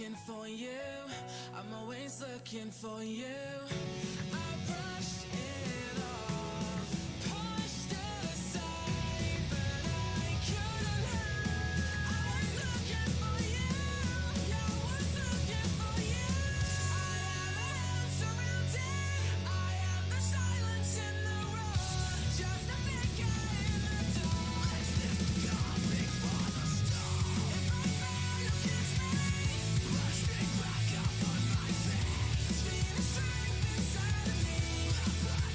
looking for you. I'm always looking for you. I brushed it off, pushed it aside, but I couldn't hide. I was looking for you. Yeah, I was looking for you. I am a house surrounded. I am the silence in the road. Just a figure in the dark. As if coming for the storm. If I fall, you catch me. Push me back up on my feet. Feel the strength inside of me.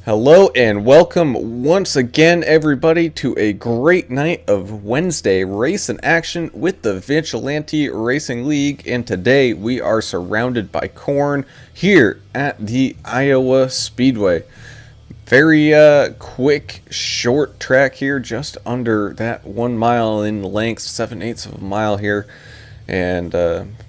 Hello and welcome once again, everybody, to a great night of Wednesday race and action with the Vigilante Racing League. And today we are surrounded by corn here at the Iowa Speedway. Very quick, short track here, just under that 1 mile in length, 7/8 of a mile here. And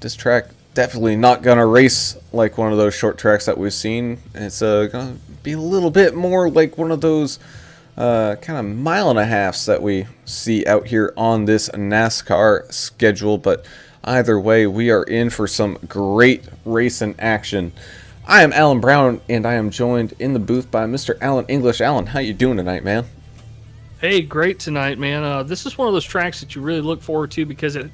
this track definitely not gonna race like one of those short tracks that we've seen. It's gonna be a little bit more like one of those kind of mile and a halves that we see out here on this NASCAR schedule. But either way, we are in for some great racing action. I am Alan Brown, and I am joined in the booth by Mr. Alan English. Alan, how you doing tonight, man? Hey, great tonight, man. This is one of those tracks that you really look forward to because it,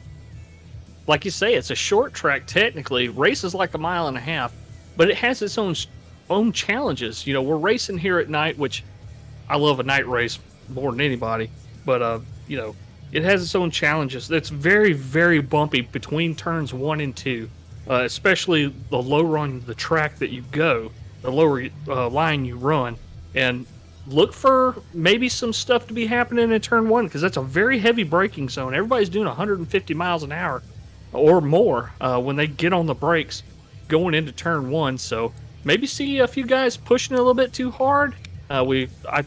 like you say, it's a short track technically. Races like a mile and a half, but it has its own challenges. You know, we're racing here at night, which I love a night race more than anybody. But you know, it has its own challenges. It's very, very bumpy between turns 1 and 2, especially the lower on the track that you go, the lower line you run, and look for maybe some stuff to be happening in turn 1 because that's a very heavy braking zone. Everybody's doing 150 miles an hour or more when they get on the brakes going into turn 1. So maybe see a few guys pushing it a little bit too hard. I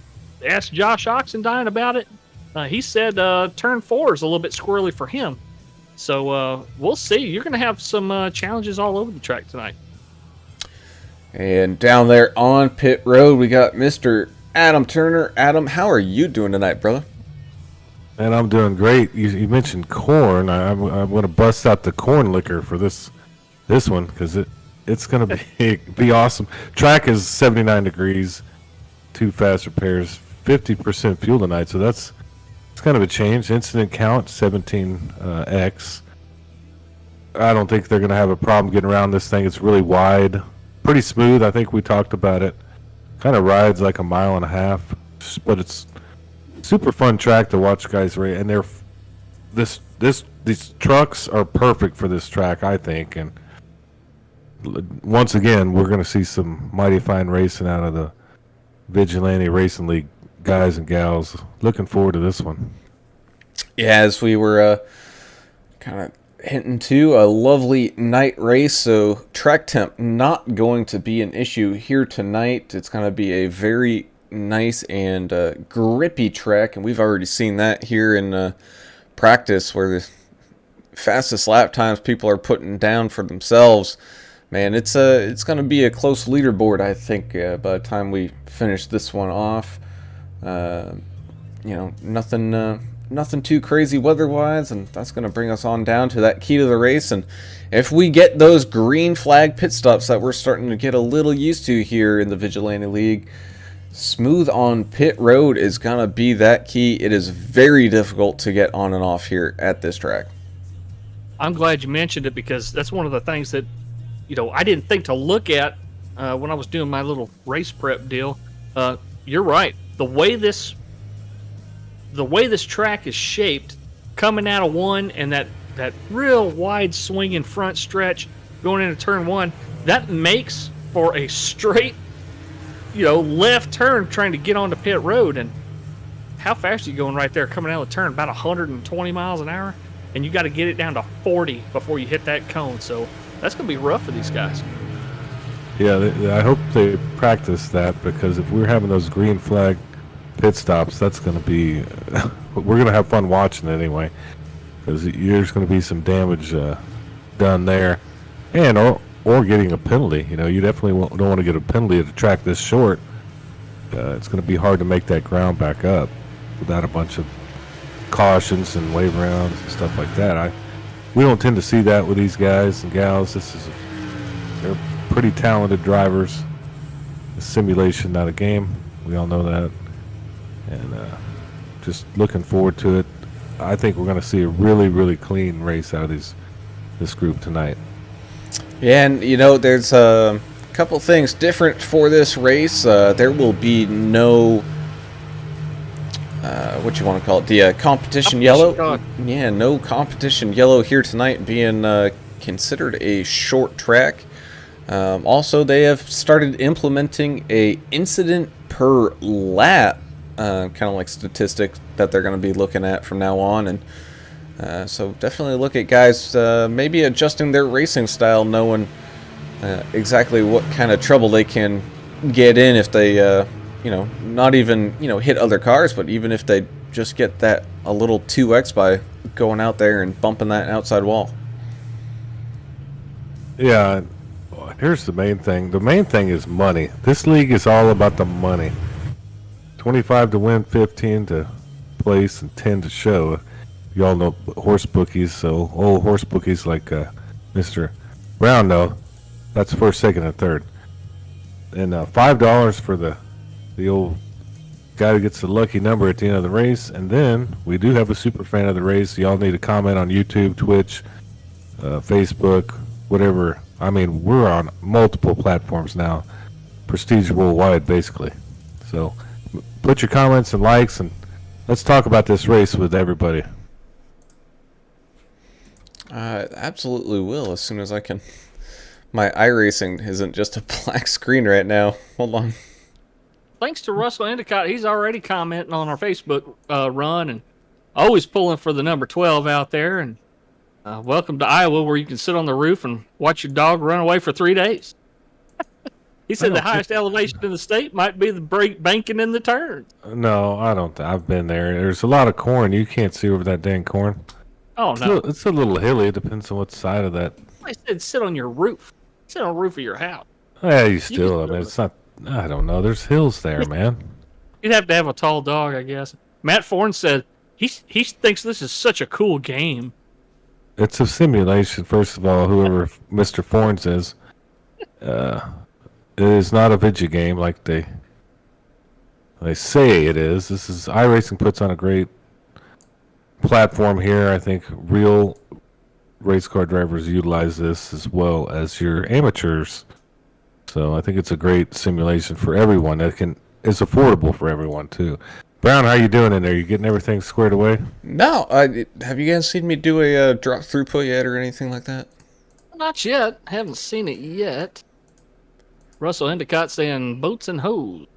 asked Josh Oxendine about it. He said turn 4 is a little bit squirrely for him. So we'll see. You're going to have some challenges all over the track tonight. And down there on pit road, we got Mr. Adam Turner. Adam, how are you doing tonight, brother? And I'm doing great. You mentioned corn. I'm going to bust out the corn liquor for this one because it's going to be awesome. Track is 79 degrees, 2 fast repairs, 50% fuel tonight. So it's kind of a change. Incident count 17x. I don't think they're going to have a problem getting around this thing. It's really wide, pretty smooth. I think we talked about it. Kind of rides like a mile and a half, but it's super fun track to watch guys race. And these trucks are perfect for this track, I think. And once again, we're going to see some mighty fine racing out of the Vigilante Racing League guys and gals. Looking forward to this one. Yeah, as we were kind of hinting to, a lovely night race, so track temp not going to be an issue here tonight. It's going to be a very nice and grippy track, and we've already seen that here in practice where the fastest lap times people are putting down for themselves. Man, it's going to be a close leaderboard, I think, by the time we finish this one off. You know, nothing too crazy weather-wise, and that's going to bring us on down to that key to the race. And if we get those green flag pit stops that we're starting to get a little used to here in the Vigilante League, smooth on pit road is going to be that key. It is very difficult to get on and off here at this track. I'm glad you mentioned it because that's one of the things that, you know, I didn't think to look at when I was doing my little race prep deal. You're right. The way this track is shaped, coming out of 1 and that real wide swinging front stretch going into turn 1, that makes for a straight, you know, left turn trying to get onto pit road. And how fast are you going right there coming out of the turn? About 120 miles an hour, and you got to get it down to 40 before you hit that cone. So that's going to be rough for these guys. Yeah, I hope they practice that because if we're having those green flag pit stops, that's going to be we're going to have fun watching it anyway because there's going to be some damage done there, and or getting a penalty. You know, you definitely don't want to get a penalty at a track this short. It's going to be hard to make that ground back up without a bunch of cautions and wave rounds and stuff like that. We don't tend to see that with these guys and gals. They're pretty talented drivers. A simulation, not a game. We all know that. And just looking forward to it. I think we're going to see a really, really clean race out of this group tonight. Yeah, and you know, there's a couple things different for this race. There will be no what you want to call it, the competition yellow. God. Yeah, no competition yellow here tonight, being considered a short track. Also, they have started implementing a incident per lap kind of like statistic that they're going to be looking at from now on. And so definitely look at guys maybe adjusting their racing style, knowing exactly what kind of trouble they can get in if they, not even, hit other cars, but even if they just get that a little 2x by going out there and bumping that outside wall. Yeah, here's the main thing. The main thing is money. This league is all about the money. 25 to win, 15 to place, and 10 to show. You all know horse bookies, so old horse bookies like Mr. Brown know. That's first, second, and third. And $5 for the old guy who gets the lucky number at the end of the race. And then we do have a super fan of the race. Y'all need to comment on YouTube, Twitch, Facebook, whatever. I mean, we're on multiple platforms now. Prestige worldwide, basically. So put your comments and likes, and let's talk about this race with everybody. I absolutely will, as soon as I can. My iRacing isn't just a black screen right now. Hold on. Thanks to Russell Endicott, he's already commenting on our Facebook run and always pulling for the number 12 out there. And welcome to Iowa, where you can sit on the roof and watch your dog run away for 3 days. He said the highest elevation in the state might be the banking in the turn. No, I don't. I've been there. There's a lot of corn. You can't see over that dang corn. Oh, no. It's a little hilly. It depends on what side of that. I said sit on your roof. Sit on the roof of your house. Yeah, I mean, it's not. I don't know. There's hills there, man. You'd have to have a tall dog, I guess. Matt Forn said he thinks this is such a cool game. It's a simulation, first of all. Whoever Mr. Forns is, it is not a video game like they say it is. This is iRacing puts on a great platform here. I think real race car drivers utilize this as well as your amateurs. So I think it's a great simulation for everyone. That is affordable for everyone too. Brown, how you doing in there? You getting everything squared away? No, have you guys seen me do a drop throughput yet or anything like that? Not yet. Haven't seen it yet. Russell Endicott saying boats and hoes.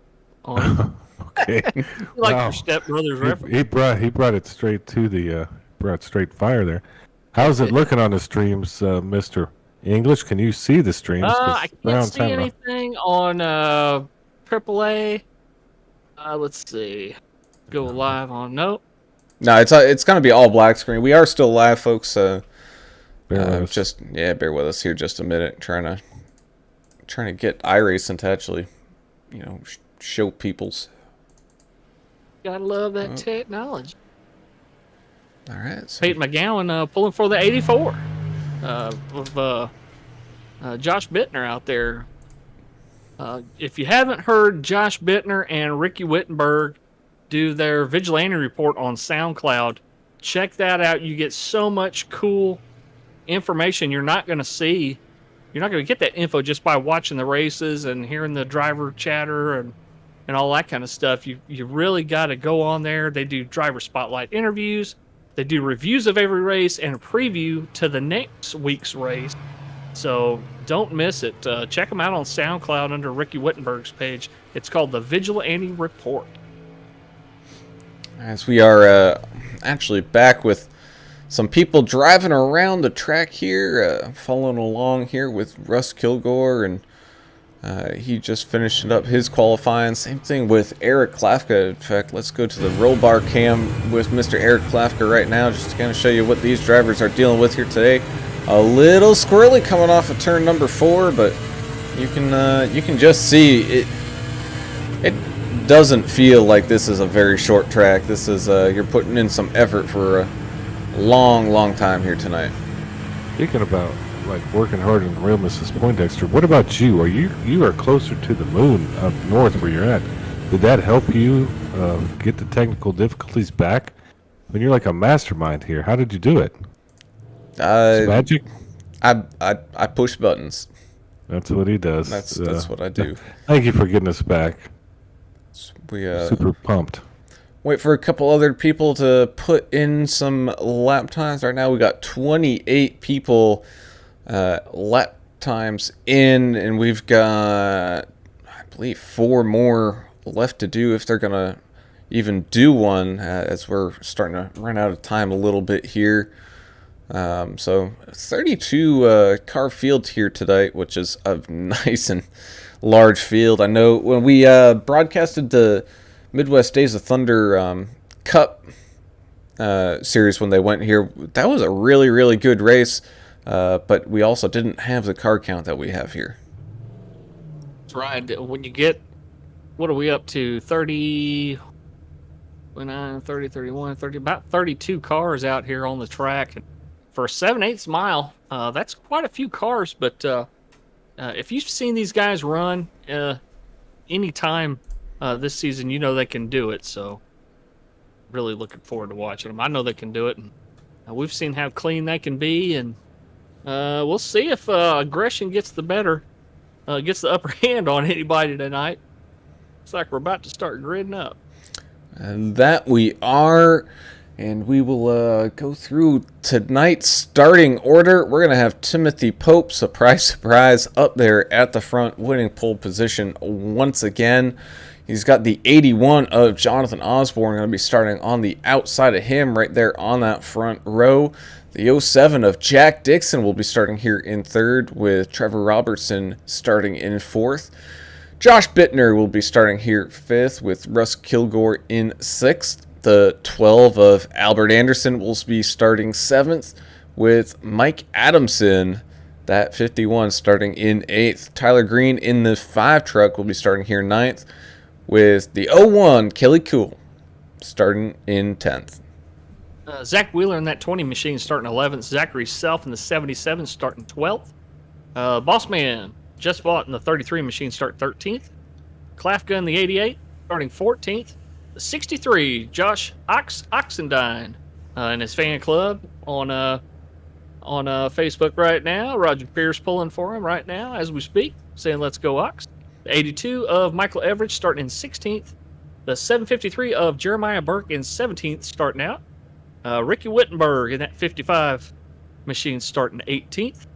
Okay. You like your stepbrother's reference? He brought it straight to the brought straight fire there. How's it looking on the streams, Mr. English? Can you see the streams? I can't see anything on AAA. Let's see. Go live on no. No, it's gonna be all black screen. We are still live, folks. Bear with us. Bear with us here just a minute. Trying to get iRacing to actually, show people's. Gotta love that technology. All right. So. Peyton McGowan pulling for the 84 with Josh Bittner out there. If you haven't heard Josh Bittner and Ricky Wittenberg do their Vigilante report on SoundCloud, check that out. You get so much cool information you're not going to see. You're not going to get that info just by watching the races and hearing the driver chatter and all that kind of stuff. You really got to go on there. They do driver spotlight interviews. They do reviews of every race and a preview to the next week's race. So don't miss it. Check them out on SoundCloud under Ricky Wittenberg's page. It's called the Vigilante Report. As we are actually back with some people driving around the track here, following along here with Russ Kilgore, and he just finished up his qualifying. Same thing with Eric Klafka. In fact, let's go to the roll bar cam with Mr. Eric Klafka right now, just to kind of show you what these drivers are dealing with here today. A little squirrely coming off of turn number 4, but you can just see it. It doesn't feel like this is a very short track. This is you're putting in some effort for a long time here tonight. Speaking about like working hard in real Mrs. Poindexter, what about you? You are closer to the moon up north where you're at. Did that help you get the technical difficulties back? I mean, you're like a mastermind here. How did you do it? It's magic. I push buttons. That's what he does. That's what I do. Thank you for getting us back. We super pumped. Wait for a couple other people to put in some lap times. Right now we got 28 people lap times in, and we've got, I believe, 4 more left to do if they're going to even do one, as we're starting to run out of time a little bit here. So 32 car field here tonight, which is a nice and large field. I know when we broadcasted the Midwest Days of Thunder Cup series when they went here, that was a really, really good race, but we also didn't have the car count that we have here. That's right. When you get, what are we up to? 30, 29, 30, 31, 30, about 32 cars out here on the track. For a 7/8 mile, that's quite a few cars, but if you've seen these guys run any time this season, you know they can do it. So really looking forward to watching them. I know they can do it, and we've seen how clean they can be, and we'll see if aggression gets the upper hand on anybody tonight. Looks like we're about to start gridding up. And that we are, and we will go through tonight's starting order. We're going to have Timothy Pope, surprise, surprise, up there at the front, winning pole position once again. He's got the 81 of Jonathan Osborne going to be starting on the outside of him, right there on that front row. The 07 of Jack Dixon will be starting here in third, with Trevor Robertson starting in fourth. Josh Bittner will be starting here fifth, with Russ Kilgore in sixth. The 12 of Albert Anderson will be starting seventh, with Mike Adamson, that 51, starting in eighth. Tyler Green in the 5 truck will be starting here ninth, with the 01 Kelly Cool starting in 10th. Zach Wheeler in that 20 machine starting 11th. Zachary Self in the 77 starting 12th. Bossman Just Bought in the 33 machine start 13th. Clafgun the 88 starting 14th. The 63 Josh Oxendine in his fan club on Facebook right now. Roger Pierce pulling for him right now as we speak, saying let's go Ox. The 82 of Michael Everidge starting in 16th. The 753 of Jeremiah Burke in 17th starting out. Ricky Wittenberg in that 55 machine starting 18th.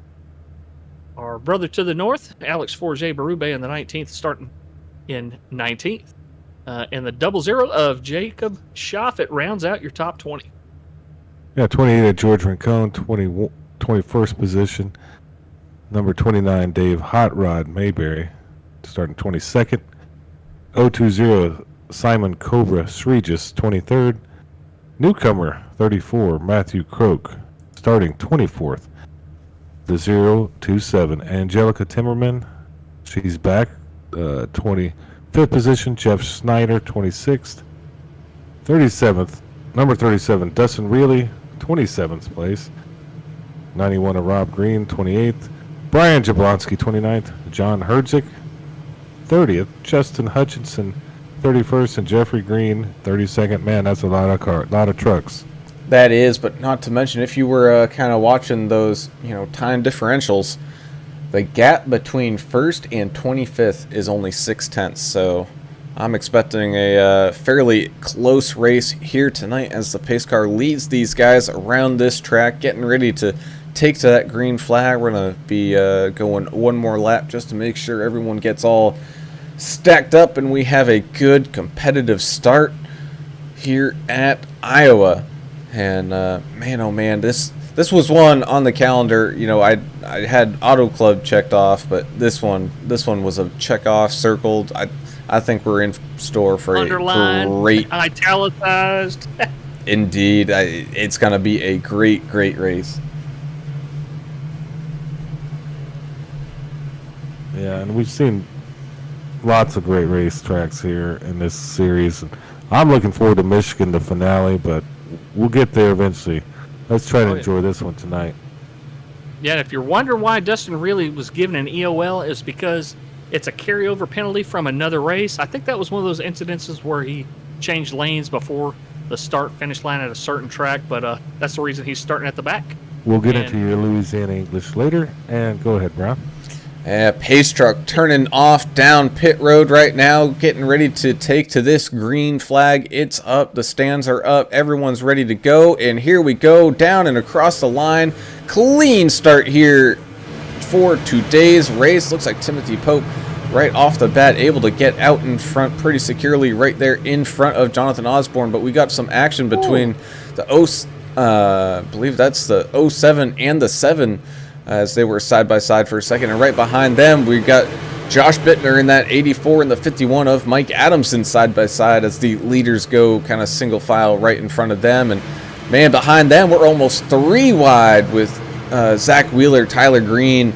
Our brother to the north, Alex Forget Berube in the 19th starting in 19th. And the 00 of Jacob Schaffet rounds out your top 20. Yeah, 28 at George Rincon, 21st position. Number 29, Dave Hot Rod Mayberry, starting 22nd. 020, Simon Cobra Sregis, 23rd. Newcomer, 34, Matthew Croak, starting 24th. The 027, Angelica Timmerman, she's back, 25th position. Jeff Snyder, 26th. 37th, number 37, Dustin Reilly, 27th place. 91 of Rob Green, 28th. Brian Jablonski, 29th. John Herdzik, 30th. Justin Hutchinson, 31st, and Jeffrey Green, 32nd. Man, that's a lot of trucks. That is, but not to mention, if you were kind of watching those, time differentials, the gap between first and 25th is only 0.6. So I'm expecting a fairly close race here tonight as the pace car leads these guys around this track, getting ready to take to that green flag. We're going to be going one more lap just to make sure everyone gets all stacked up and we have a good competitive start here at Iowa. And man, oh man, this was one on the calendar. I had Auto Club checked off, but this one was a check off, circled. I think we're in store for underlined, a great, italicized. Indeed, it's going to be a great race. Yeah, and we've seen lots of great race tracks here in this series. I'm looking forward to Michigan, the finale, but we'll get there eventually. Let's try to enjoy this one tonight. Yeah, if you're wondering why Dustin really was given an EOL, it's because it's a carryover penalty from another race. I think that was one of those incidences where he changed lanes before the start-finish line at a certain track, but that's the reason he's starting at the back. We'll get into your Louisiana English later, and go ahead, Brown. Pace truck turning off down pit road right now, getting ready to take to this green flag. It's up, the stands are up, everyone's ready to go, and here we go, down and across the line. Clean start here for today's race. Looks like Timothy Pope right off the bat, able to get out in front pretty securely right there in front of Jonathan Osborne. But we got some action between the I believe that's the 07 and the 7 as they were side by side for a second. And right behind them, we got Josh Bittner in that 84 and the 51 of Mike Adamson side by side as the leaders go kind of single file right in front of them. And man, behind them, we're almost 3 wide with Zach Wheeler, Tyler Green,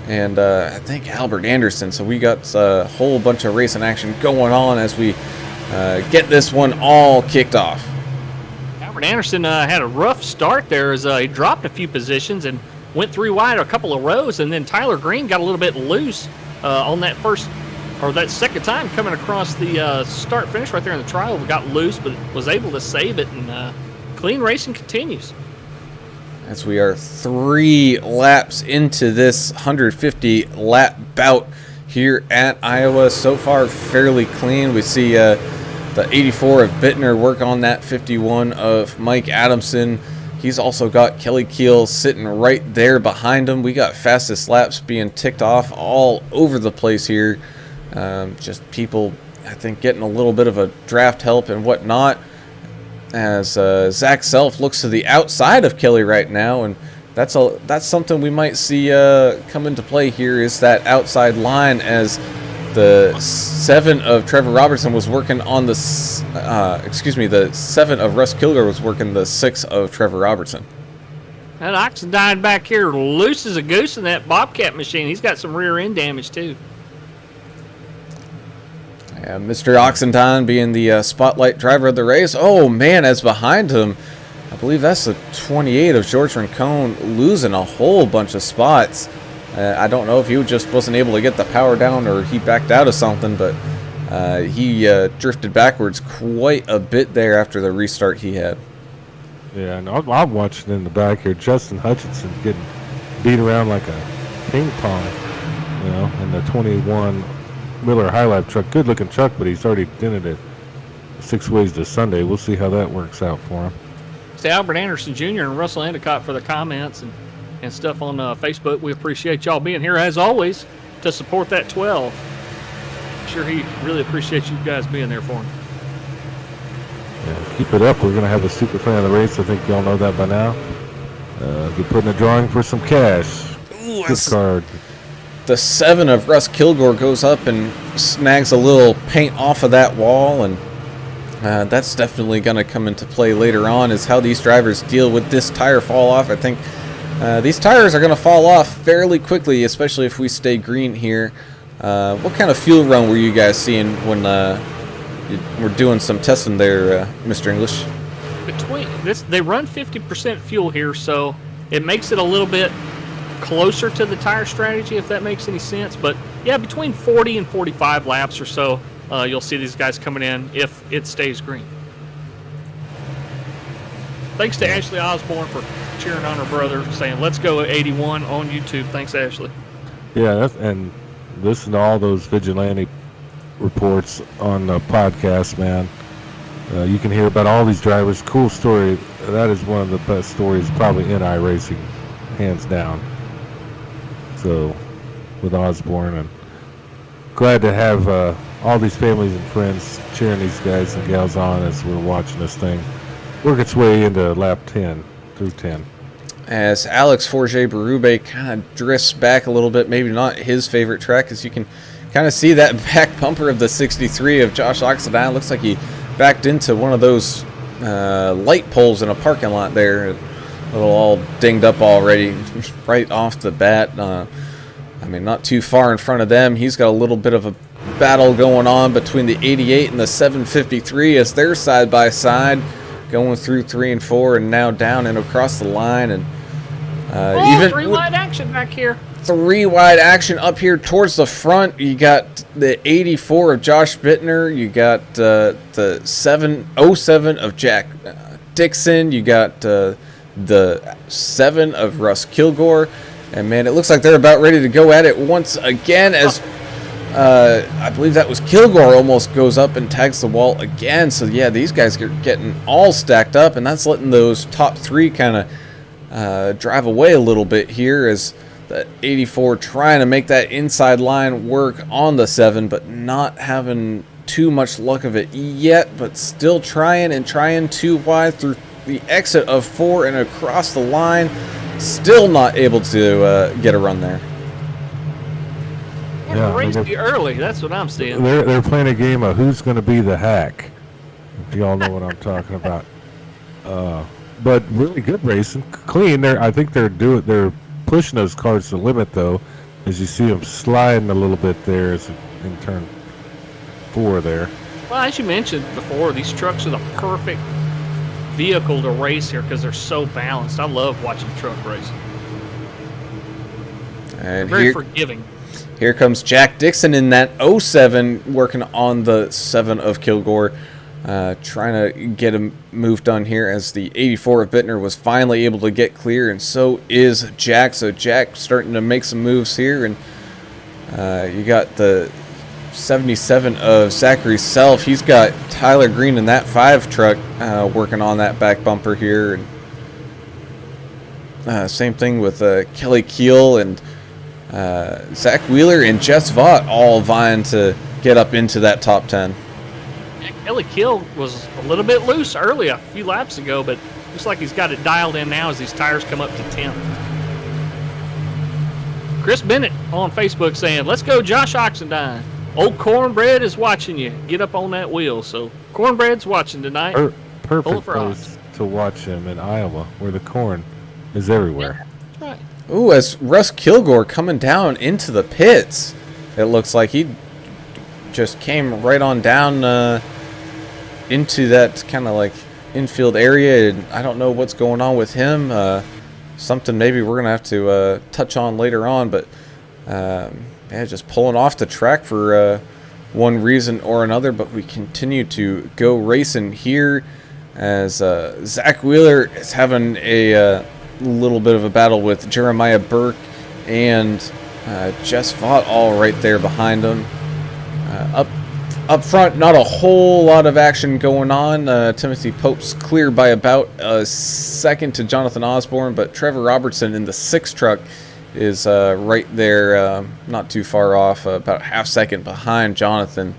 and I think Albert Anderson. So we got a whole bunch of racing action going on as we get this one all kicked off. Albert Anderson had a rough start there as he dropped a few positions and went 3 wide a couple of rows, and then Tyler Green got a little bit loose on that second time coming across the start finish right there in the trial. Got loose, but was able to save it, and clean racing continues. As we are 3 laps into this 150 lap bout here at Iowa. So far, fairly clean. We see the 84 of Bittner work on that 51 of Mike Adamson. He's also got Kelly Keel sitting right there behind him. We got fastest laps being ticked off all over the place here. Just people, I think, getting a little bit of a draft help and whatnot. As Zach Self looks to the outside of Kelly right now, and that's something we might see come into play here, is that outside line, as the 7 of Trevor Robertson was working on the 7 of Russ Kilgore was working the 6 of Trevor Robertson. That Oxendine back here loose as a goose in that Bobcat machine. He's got some rear end damage too. Yeah, Mr. Oxendine being the spotlight driver of the race. Oh man, as behind him, I believe that's the 28 of George Rincon losing a whole bunch of spots. I don't know if he just wasn't able to get the power down or he backed out of something, but he drifted backwards quite a bit there after the restart he had. Yeah, and I'm watching in the back here, Justin Hutchinson getting beat around like a ping pong, in the 21 Miller High Life truck. Good looking truck, but he's already dented it 6 ways to Sunday. We'll see how that works out for him. It's Albert Anderson Jr. and Russell Endicott for the comments and stuff on Facebook. We appreciate y'all being here as always to support that 12. I'm sure he really appreciates you guys being there for him. Yeah, keep it up. We're going to have a super fan of the race. I think y'all know that by now. Be putting a drawing for some cash. Ooh, Gift card. The 7 of Russ Kilgore goes up and snags a little paint off of that wall, and that's definitely going to come into play later on, is how these drivers deal with this tire fall off. I think these tires are going to fall off fairly quickly, especially if we stay green here. What kind of fuel run were you guys seeing when we're doing some testing there, Mr. English? They run 50% fuel here, so it makes it a little bit closer to the tire strategy, if that makes any sense. But yeah, between 40 and 45 laps or so, you'll see these guys coming in if it stays green. Thanks to Ashley Osborne for cheering on her brother, saying let's go 81 on YouTube. Thanks, Ashley. Yeah, and listen to all those Vigilante reports on the podcast, man. You can hear about all these drivers. Cool story. That is one of the best stories probably in iRacing, hands down. So, with Osborne, and glad to have all these families and friends cheering these guys and gals on as we're watching this thing work its way into lap 10 through 10. As Alex Forget-Berube kind of drifts back a little bit, maybe not his favorite track, as you can kind of see that back bumper of the 63 of Josh Oxendine. Looks like he backed into one of those light poles in a parking lot there. A little all dinged up already right off the bat. I mean, not too far in front of them. He's got a little bit of a battle going on between the 88 and the 753 as they're side by side, going through 3 and 4 and now down and across the line. And even 3 wide action back here. 3 wide action up here towards the front. You got the 84 of Josh Bittner. You got the 707 of Jack Dixon. You got the 7 of Russ Kilgore. And man, it looks like they're about ready to go at it once again, as I believe that was Kilgore almost goes up and tags the wall again. So yeah, these guys are getting all stacked up, and that's letting those top 3 kind of drive away a little bit here, as The 84 trying to make that inside line work on the 7, but not having too much luck of it yet, but still trying too wide through the exit of 4 and across the line. Still not able to get a run there. Yeah, race you early. That's what I'm seeing. They're playing a game of who's going to be the hack. If you all know what I'm talking about. But really good racing, clean. I think they're pushing those cars to the limit though, as you see them sliding a little bit there in turn 4 there. Well, as you mentioned before, these trucks are the perfect vehicle to race here because they're so balanced. I love watching truck racing. And very forgiving. Here comes Jack Dixon in that 07 working on the 7 of Kilgore. Trying to get a move done here as the 84 of Bittner was finally able to get clear, and so is Jack. So Jack starting to make some moves here, and you got the 77 of Zachary Self. He's got Tyler Green in that 5 truck working on that back bumper here, and same thing with Kelly Keel and Zach Wheeler and Jess Vaught all vying to get up into that top 10. Kelly Kill was a little bit loose early a few laps ago, but looks like he's got it dialed in now as these tires come up to 10. Chris Bennett on Facebook saying, "Let's go, Josh Oxendine. Old Cornbread is watching you. Get up on that wheel." So Cornbread's watching tonight. Perfect place to watch him in Iowa, where the corn is everywhere. Yeah, right. Ooh, as Russ Kilgore coming down into the pits, it looks like he just came right on down into that kind of like infield area, and I don't know what's going on with him. Something maybe we're gonna have to touch on later on, but yeah, just pulling off the track for one reason or another. But we continue to go racing here as Zach Wheeler is having a little bit of a battle with Jeremiah Burke and Jess Vaught all right there behind him. Up front, not a whole lot of action going on. Timothy Pope's clear by about a second to Jonathan Osborne, but Trevor Robertson in the 6 truck is right there, not too far off, about a half second behind Jonathan,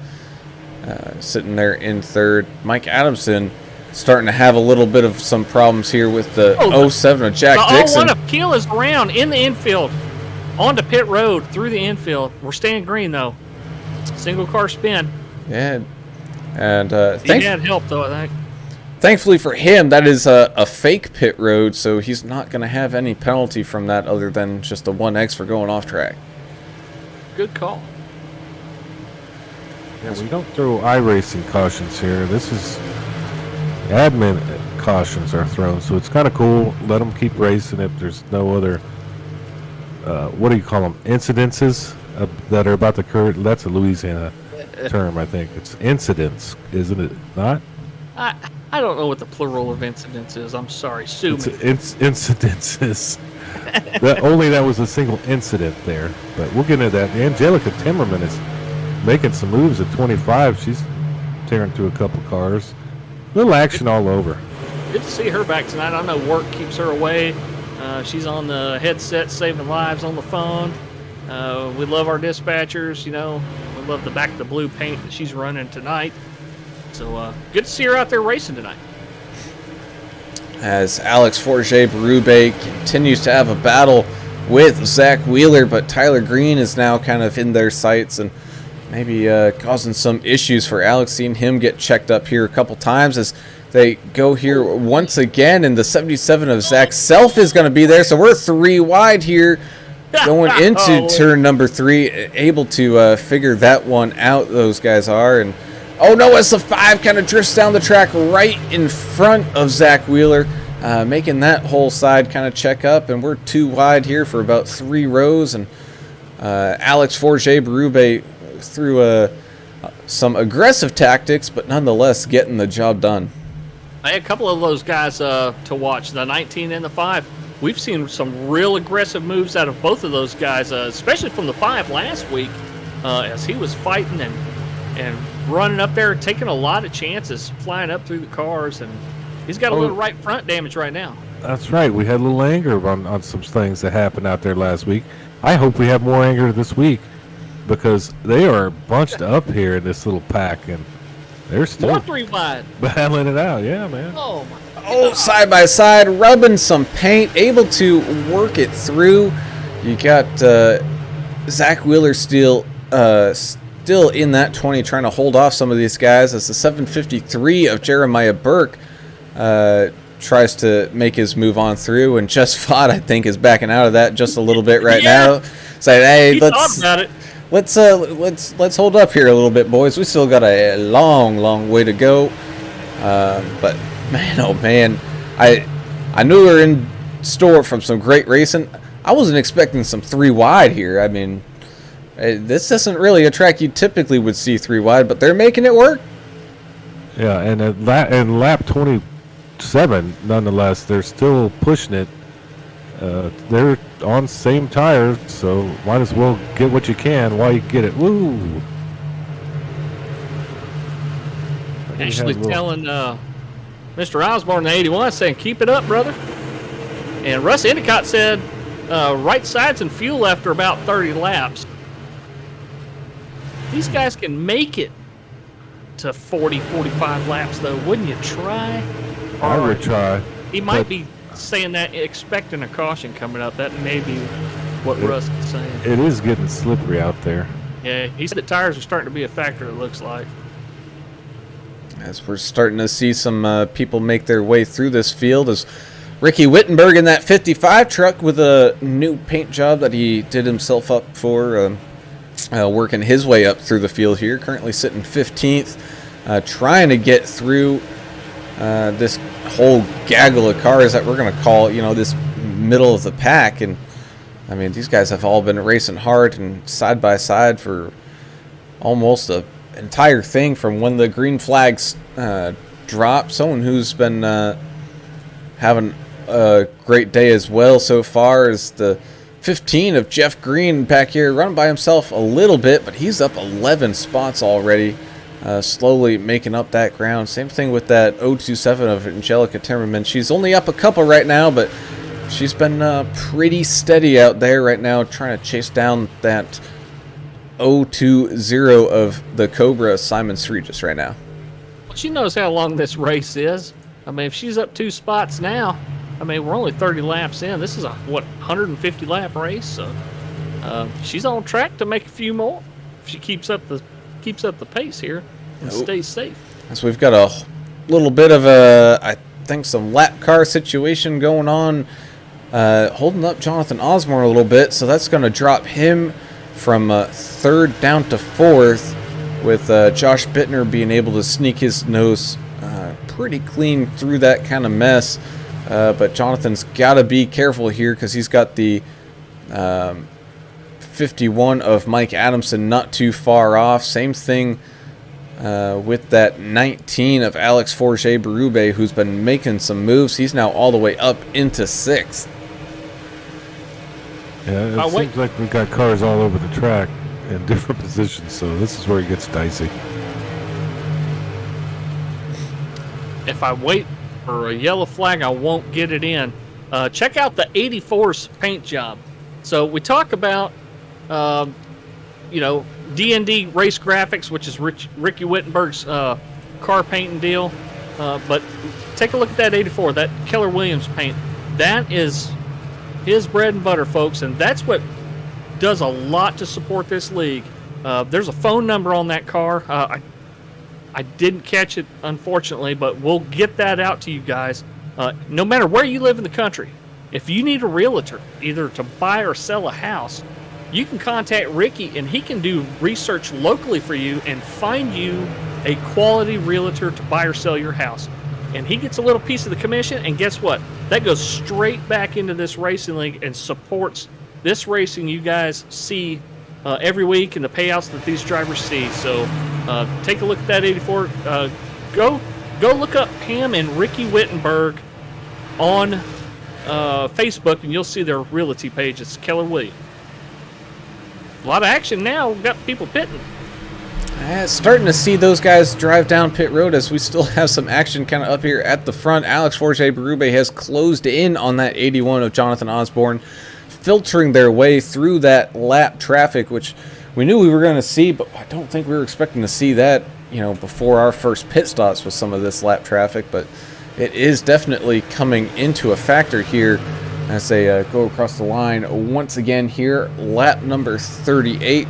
sitting there in 3rd. Mike Adamson starting to have a little bit of some problems here with the 07 of Jack Dixon. The 01 of Keel is around in the infield, onto pit road through the infield. We're staying green though. Single car spin. Yeah, and he had help though, I think. Thankfully for him, that is a fake pit road, so he's not going to have any penalty from that other than just the 1X for going off track. Good call. Yeah, we don't throw iRacing cautions here. This is admin cautions are thrown, so it's kind of cool. Let them keep racing if there's no other, what do you call them, incidences that are about to occur. That's a Louisiana term, I think. It's incidents, isn't it not? I don't know what the plural of incidents is. I'm sorry. Sue me. Incidences. Only that was a single incident there. But we'll get into that. Angelica Timmerman is making some moves at 25. She's tearing through a couple cars. Little action all over. Good to see her back tonight. I know work keeps her away. She's on the headset saving lives on the phone. We love our dispatchers, you know. We love the back of the blue paint that she's running tonight. So good to see her out there racing tonight. As Alex Forget-Berube continues to have a battle with Zach Wheeler, but Tyler Green is now kind of in their sights and maybe causing some issues for Alex. Seeing him get checked up here a couple times as they go here once again, and the 77 of Zach Self is going to be there. So we're 3 wide here going into turn number 3, able to figure that one out, those guys are. And oh no, as the 5 kind of drifts down the track right in front of Zach Wheeler, making that whole side kind of check up, and we're 2 wide here for about 3 rows. And Alex Forget-Berube through some aggressive tactics, but nonetheless getting the job done. I had a couple of those guys to watch, the 19 and the 5. We've seen some real aggressive moves out of both of those guys, especially from the 5 last week, as he was fighting and running up there, taking a lot of chances, flying up through the cars, and he's got a little right front damage right now. That's right. We had a little anger on some things that happened out there last week. I hope we have more anger this week because they are bunched up here in this little pack, and they're still More 3 wide. battling it out. Yeah, man. Oh my. Oh, side by side, rubbing some paint, able to work it through. You got Zach Wheeler still in that 20, trying to hold off some of these guys as the 753 of Jeremiah Burke tries to make his move on through, and Just Fought, I think, is backing out of that just a little bit right now. Saying, hey, Thought about it. let's hold up here a little bit, boys. We still got a long way to go. But man, oh man, I knew we were in store from some great racing. I wasn't expecting some 3 wide here. I mean, this isn't really a track you typically would see 3 wide, but they're making it work. Yeah, and lap 27, nonetheless, they're still pushing it. They're on same tire, so might as well get what you can while you get it. Woo! Actually telling Mr. Osborne, the 81, saying, keep it up, brother. And Russ Endicott said, right sides and fuel after about 30 laps. These guys can make it to 40, 45 laps, though. Wouldn't you try? I would try. He might be saying that, expecting a caution coming up. That may be what Russ is saying. It is getting slippery out there. Yeah, he said the tires are starting to be a factor, it looks like. As we're starting to see some people make their way through this field, as Ricky Wittenberg in that 55 truck with a new paint job that he did himself up for, working his way up through the field here, currently sitting 15th, trying to get through this whole gaggle of cars that we're going to call, this middle of the pack. And I mean, these guys have all been racing hard and side by side for almost the entire thing from when the green flags dropped. Someone who's been having a great day as well so far is the 15 of Jeff Green back here, running by himself a little bit, but he's up 11 spots already, slowly making up that ground. Same thing with that 027 of Angelica Timmerman. She's only up a couple right now, but she's been pretty steady out there right now, trying to chase down that 020 of the Cobra Simon Regis right now. Well, she knows how long this race is. I mean, if she's up 2 spots now, I mean, we're only 30 laps in. This is a 150 lap race, so she's on track to make a few more if she keeps up the pace here and stays safe. So we've got a little bit of I think some lap car situation going on, holding up Jonathan Osborne a little bit, so that's going to drop him from 3rd down to 4th, with Josh Bittner being able to sneak his nose pretty clean through that kind of mess. But Jonathan's got to be careful here because he's got the 51 of Mike Adamson not too far off. Same thing with that 19 of Alex Forget-Berube, who's been making some moves. He's now all the way up into 6th. Yeah, it seems like we've got cars all over the track in different positions, so this is where it gets dicey. If I wait for a yellow flag, I won't get it in. Check out the 84's paint job. So we talk about, D&D Race Graphics, which is Ricky Wittenberg's car painting deal. But take a look at that 84, that Keller Williams paint. That is his bread and butter, folks, and that's what does a lot to support this league. There's a phone number on that car. I didn't catch it, unfortunately, but we'll get that out to you guys. No matter where you live in the country, if you need a realtor, either to buy or sell a house, you can contact Ricky, and he can do research locally for you and find you a quality realtor to buy or sell your house. And he gets a little piece of the commission, and guess what? That goes straight back into this racing league and supports this racing you guys see every week and the payouts that these drivers see. So take a look at that 84. Go look up Pam and Ricky Wittenberg on Facebook, and you'll see their realty page. It's Keller Williams. A lot of action now. We've got people pitting. Starting to see those guys drive down pit road as we still have some action kind of up here at the front. Alex Forge Berube has closed in on that 81 of Jonathan Osborne, filtering their way through that lap traffic, which we knew we were going to see, but I don't think we were expecting to see that, before our first pit stops with some of this lap traffic. But it is definitely coming into a factor here as they go across the line once again here, lap number 38.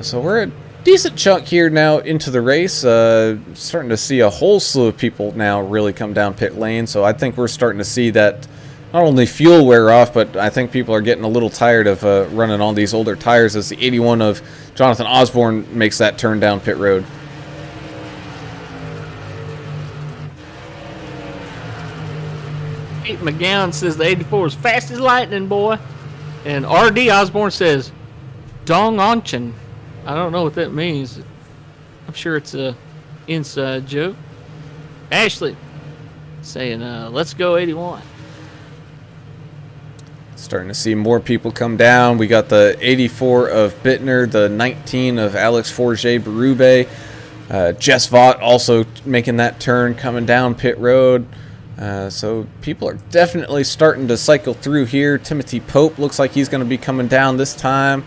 So we're a decent chunk here now into the race. Starting to see a whole slew of people now really come down pit lane. So I think we're starting to see that not only fuel wear off, but I think people are getting a little tired of running on these older tires as the 81 of Jonathan Osborne makes that turn down pit road. Pete McGowan says the 84 is fast as lightning, boy. And RD Osborne says, Dong Onchen. I don't know what that means. I'm sure it's a inside joke. Ashley saying, let's go 81. Starting to see more people come down. We got the 84 of Bittner, the 19 of Alex Forge Berube. Jess Vaught also making that turn coming down pit road. So people are definitely starting to cycle through here. Timothy Pope looks like he's going to be coming down this time.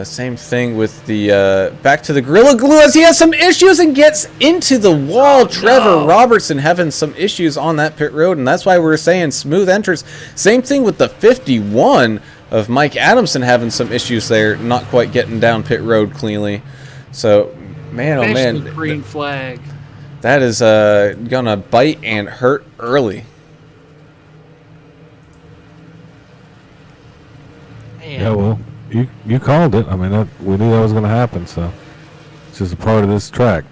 Same thing with the back to the Gorilla Glue as he has some issues and gets into the wall. Trevor Robertson having some issues on that pit road, and that's why we're saying smooth entrance. Same thing with the 51 of Mike Adamson having some issues there, not quite getting down pit road cleanly. So, man, oh man, green flag. That is gonna bite and hurt early. Man. Yeah, well, you called it. I mean, we knew that was going to happen, so it's just a part of this track.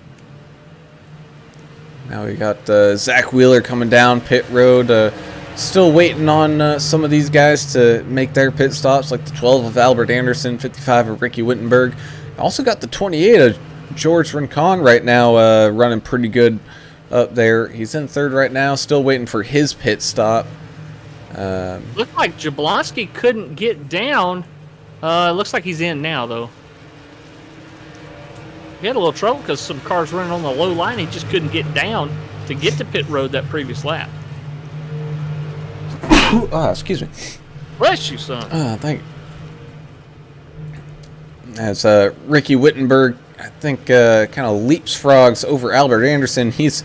Now we got Zach Wheeler coming down pit road. Still waiting on some of these guys to make their pit stops, like the 12 of Albert Anderson, 55 of Ricky Wittenberg. Also got the 28 of George Rincon right now running pretty good up there. He's in third right now, still waiting for his pit stop. Looked like Jablonski couldn't get down. Looks like he's in now, though. He had a little trouble because some cars running on the low line. He just couldn't get down to get to pit road that previous lap. Excuse me. Bless you, son. Thank you. As Ricky Wittenberg, I think, kind of leapfrogs over Albert Anderson. He's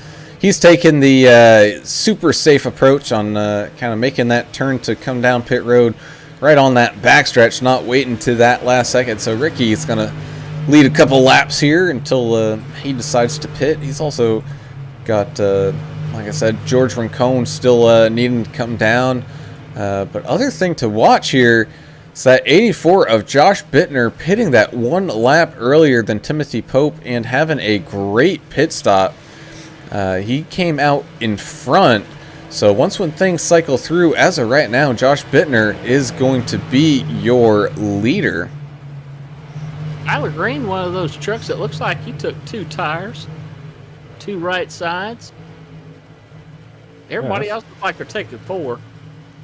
taken the super safe approach on kind of making that turn to come down pit road right on that backstretch, not waiting to that last second. So Ricky is going to lead a couple laps here until he decides to pit. He's also got, like I said, George Rincon still needing to come down. But other thing to watch here is that 84 of Josh Bittner pitting that one lap earlier than Timothy Pope and having a great pit stop. He came out in front. So once when things cycle through, as of right now, Josh Bittner is going to be your leader. Tyler Green, one of those trucks that looks like he took 2 tires, 2 right sides. Everybody else looks like they're taking 4.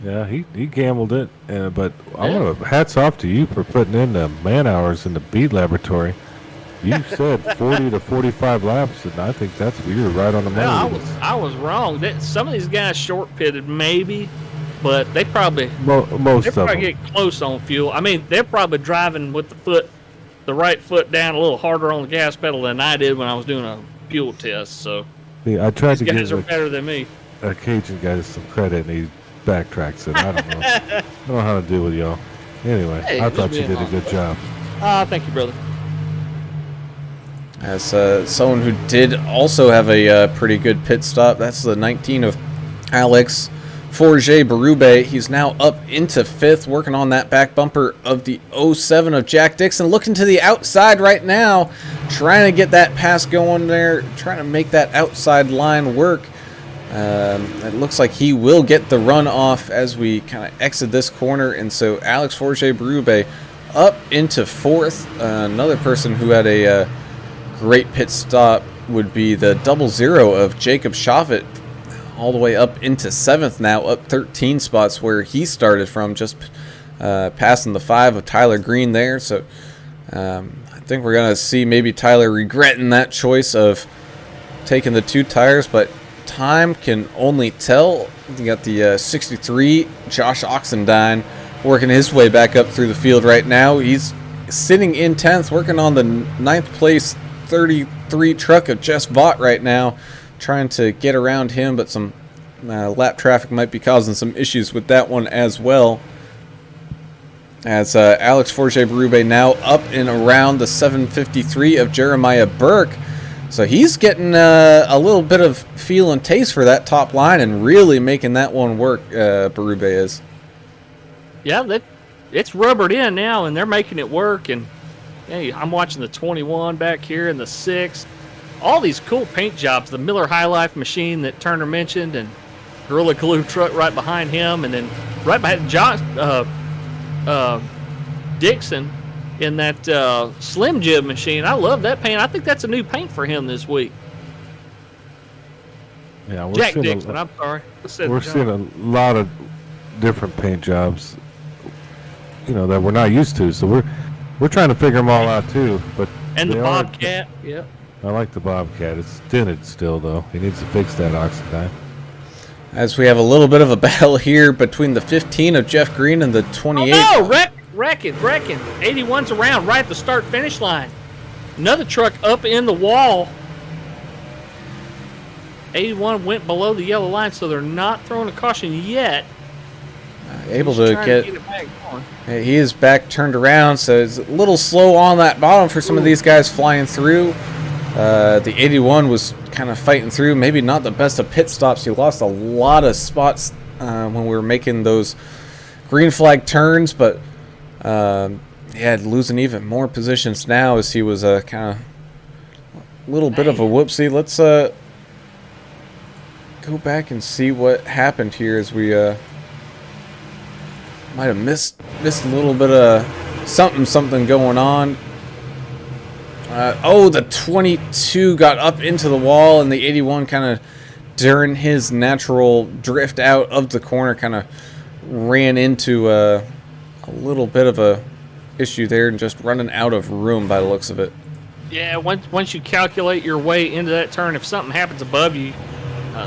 Yeah, he gambled it, but I want to hats off to you for putting in the man hours in the beat laboratory. You said 40 to 45 laps, and I think you were right on the money. No, I was wrong. Some of these guys short pitted maybe, but they probably most they of probably them get close on fuel. I mean, they're probably driving with the right foot down a little harder on the gas pedal than I did when I was doing a fuel test. So See, I tried these to guys give are better than me. a Cajun guy some credit, and he backtracks it. I don't know. I don't know how to deal with y'all. Anyway, Hey, I just thought you being did a good job. Thank you, brother. As someone who did also have a pretty good pit stop, that's the 19 of Alex Forge Berube. He's now up into 5th, working on that back bumper of the 07 of Jack Dixon. Looking to the outside right now, trying to get that pass going there, trying to make that outside line work. It looks like he will get the run off as we kind of exit this corner, and so Alex Forge Berube up into 4th. Another person who had a great pit stop would be the 00 of Jacob Schaffet, all the way up into 7th now, up 13 spots where he started from, just passing the 5 of Tyler Green there. So I think we're going to see maybe Tyler regretting that choice of taking the 2 tires, but time can only tell. You got the 63 Josh Oxendine working his way back up through the field right now. He's sitting in 10th, working on the 9th place 33 truck of Jess Vaught right now, trying to get around him, but some lap traffic might be causing some issues with that one as well. As Alex Forget-Berube now up and around the 753 of Jeremiah Burke. So he's getting a little bit of feel and taste for that top line and really making that one work, Berube is. Yeah, it's rubbered in now, and they're making it work. And hey, I'm watching the 21 back here and the 6. All these cool paint jobs. The Miller High Life machine that Turner mentioned, and Gorilla Glue truck right behind him, and then right behind Josh Dixon in that Slim Jim machine. I love that paint. I think that's a new paint for him this week. Yeah, Jack Dixon, I'm sorry. We're seeing a lot of different paint jobs, that we're not used to. So we're trying to figure them all out too. But and the Bobcat, yeah. I like the Bobcat. It's dented still though. He needs to fix that Oxendine. As we have a little bit of a battle here between the 15 of Jeff Green and the 28. Oh no, wrecking. 81's around right at the start-finish line. Another truck up in the wall. 81 went below the yellow line, so they're not throwing a caution yet. Able to get it back going. He is back turned around, so it's a little slow on that bottom for some of these guys flying through. The 81 was kind of fighting through. Maybe not the best of pit stops. He lost a lot of spots when we were making those green flag turns, but losing even more positions now as he was kind of a little bit of a whoopsie. Let's go back and see what happened here as we might have missed a little bit of something going on. The 22 got up into the wall, and the 81 kind of, during his natural drift out of the corner, kind of ran into a little bit of a issue there and just running out of room by the looks of it. Yeah, once you calculate your way into that turn, if something happens above you,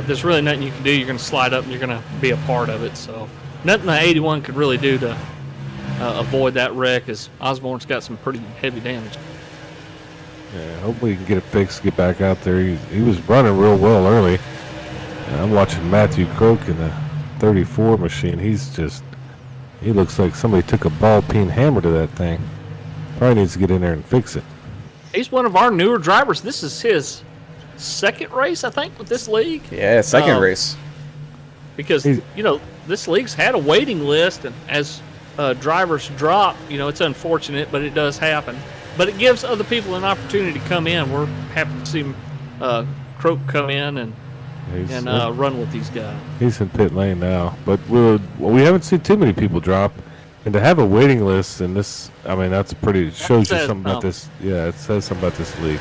there's really nothing you can do. You're going to slide up and you're going to be a part of it. So nothing the 81 could really do to avoid that wreck, as Osborne's got some pretty heavy damage. Yeah, hopefully he can get it fixed, get back out there. He was running real well early. I'm watching Matthew Croak in the 34 machine. He looks like somebody took a ball peen hammer to that thing. Probably needs to get in there and fix it. He's one of our newer drivers. This is his second race, I think, with this league. Yeah, second race. Because, this league's had a waiting list, and as drivers drop, it's unfortunate, but it does happen. But it gives other people an opportunity to come in. We're happy to see Croak come in and run with these guys. He's in pit lane now, but we haven't seen too many people drop, and to have a waiting list in this, that's pretty. Shows you something about this. Yeah, it says something about this league.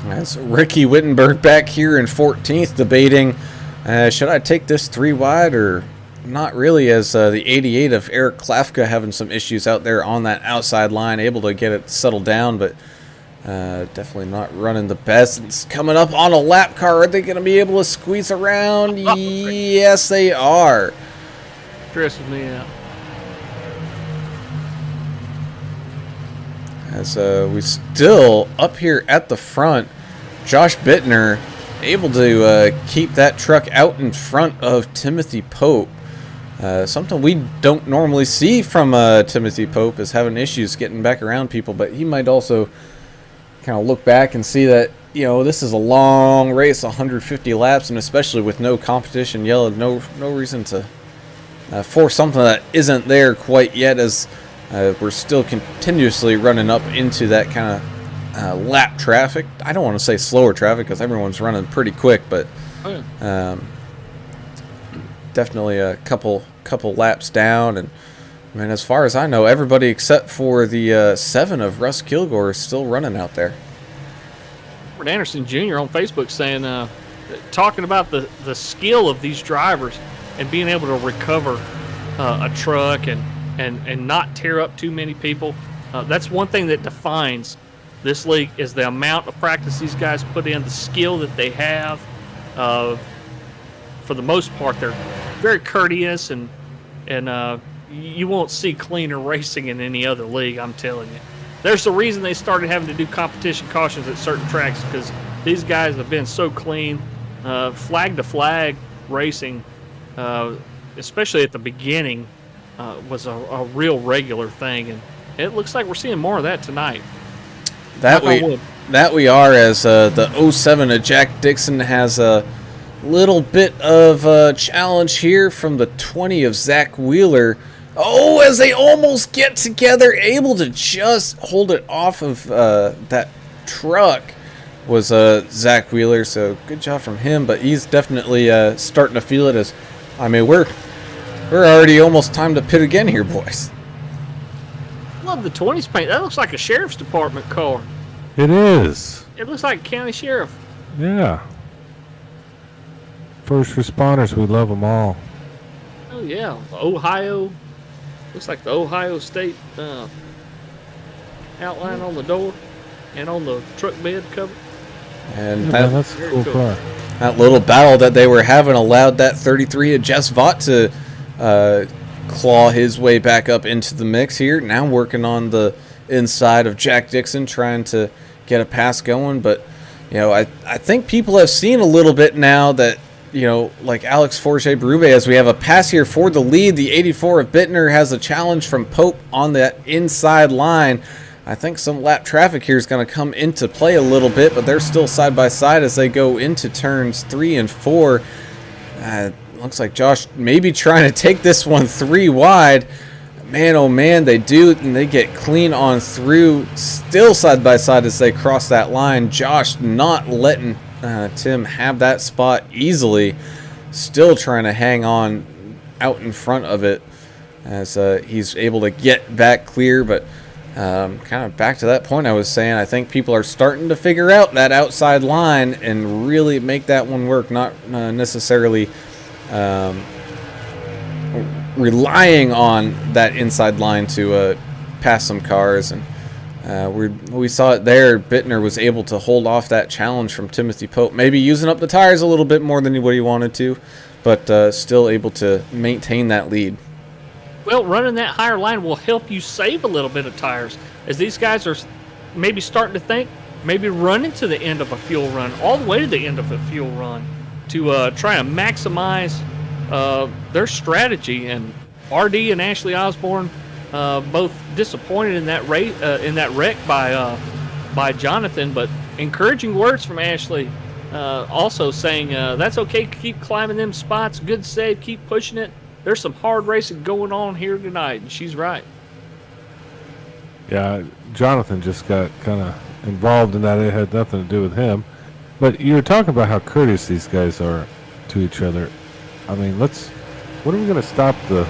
That's Ricky Wittenberg back here in 14th, debating should I take this 3 wide or not really, as the 88 of Eric Klafka having some issues out there on that outside line, able to get it settled down, but definitely not running the best. It's coming up on a lap car. Are they going to be able to squeeze around? Yes, they are. Stresses me out. As we still up here at the front, Josh Bittner able to keep that truck out in front of Timothy Pope. Something we don't normally see from Timothy Pope is having issues getting back around people, but he might also kind of look back and see that, this is a long race, 150 laps, and especially with no competition, no reason to force something that isn't there quite yet, as we're still continuously running up into that kind of lap traffic. I don't want to say slower traffic because everyone's running pretty quick, but definitely a couple laps down. And as far as I know, everybody except for the 7 of Russ Kilgore is still running out there. Robert Anderson Jr. on Facebook saying, talking about the skill of these drivers and being able to recover a truck and not tear up too many people. That's one thing that defines this league is the amount of practice these guys put in, the skill that they have. For the most part, they're very courteous, and you won't see cleaner racing in any other league, I'm telling you. There's the reason they started having to do competition cautions at certain tracks, because these guys have been so clean. Flag to flag racing, especially at the beginning, was a real regular thing, and it looks like we're seeing more of that tonight. That we are, as the 07 of Jack Dixon has a little bit of a challenge here from the 20 of Zach Wheeler. Oh, as they almost get together, able to just hold it off of that truck was Zach Wheeler, so good job from him, but he's definitely starting to feel it. As I mean, we're already almost time to pit again here, boys. Love the 20s paint. That looks like a sheriff's department car. It is. It looks like county sheriff. Yeah. First responders, we love them all. Oh yeah, Ohio. Looks like the Ohio State outline on the door and on the truck bed cover. And yeah, that's a cool car. That little battle that they were having allowed that 33 of Jess Vaught to claw his way back up into the mix here. Now working on the inside of Jack Dixon, trying to get a pass going. But, you know, I think people have seen a little bit now that, you know, like Alex Forget Berube, as we have a pass here for the lead. The 84 of Bittner has a challenge from Pope on that inside line. I think some lap traffic here is going to come into play a little bit, but they're still side by side as they go into turns 3 and 4. Looks like Josh maybe trying to take this one 3 wide. Man, oh man, they do, and they get clean on through, still side by side as they cross that line. Josh not letting Tim have that spot easily, still trying to hang on out in front of it as he's able to get back clear. But kind of back to that point I was saying, I think people are starting to figure out that outside line and really make that one work, not necessarily relying on that inside line to pass some cars. And we saw it there. Bittner was able to hold off that challenge from Timothy Pope, maybe using up the tires a little bit more than what he wanted to, but still able to maintain that lead. Well, running that higher line will help you save a little bit of tires, as these guys are maybe starting to think, maybe running to the end of a fuel run, all the way to the end of a fuel run, to try and maximize their strategy. And RD and Ashley Osborne both disappointed in that wreck by Jonathan, but encouraging words from Ashley, also saying that's okay, keep climbing them spots, good save, keep pushing it. There's some hard racing going on here tonight, and she's right. Yeah, Jonathan just got kind of involved in that. It had nothing to do with him. But you were talking about how courteous these guys are to each other. I mean, when are we going to stop the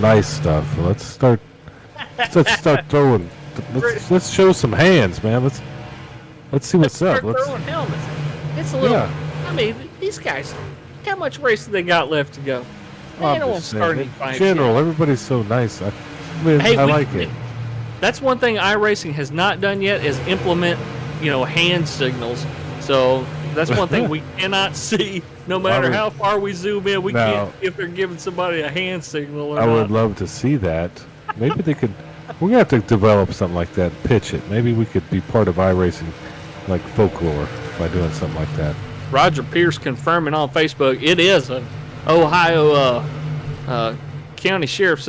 nice stuff? Let's start throwing. Let's show some hands, man. Let's see what's up. Let's throwing helmets. It's a little. Yeah. I mean, these guys. How much racing they got left to go? They don't want to start any fights. In general, everybody's so nice. I like it. That's one thing iRacing has not done yet, is implement, hand signals. So that's one thing we cannot see. No matter how far we zoom in, we can't see if they're giving somebody a hand signal or not. I would love to see that. Maybe they could. We're gonna have to develop something like that. Pitch it. Maybe we could be part of iRacing, like folklore, by doing something like that. Roger Pierce confirming on Facebook, it is an Ohio County Sheriff's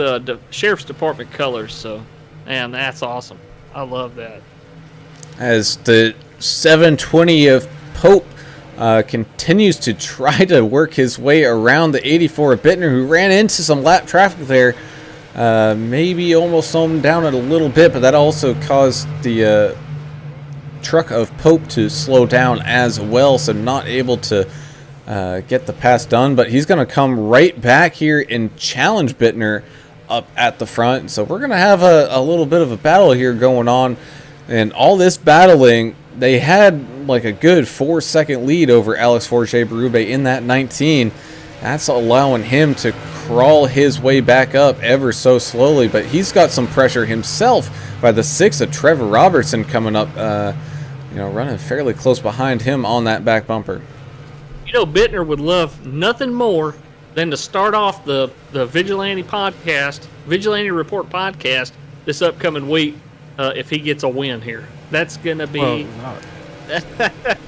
Department colors. So, man, that's awesome. I love that. As the 720 of Pope continues to try to work his way around the 84 of Bittner, who ran into some lap traffic there. Maybe almost slowed him down a little bit, but that also caused the truck of Pope to slow down as well, so not able to get the pass done. But he's going to come right back here and challenge Bittner up at the front. So we're going to have a little bit of a battle here going on. And all this battling, they had like a good 4-second lead over Alex Forget Berube in that 19. That's allowing him to crawl his way back up ever so slowly, but he's got some pressure himself by the 6 of Trevor Robertson coming up, running fairly close behind him on that back bumper. You know, Bittner would love nothing more than to start off the Vigilante Report podcast this upcoming week if he gets a win here. That's going to be...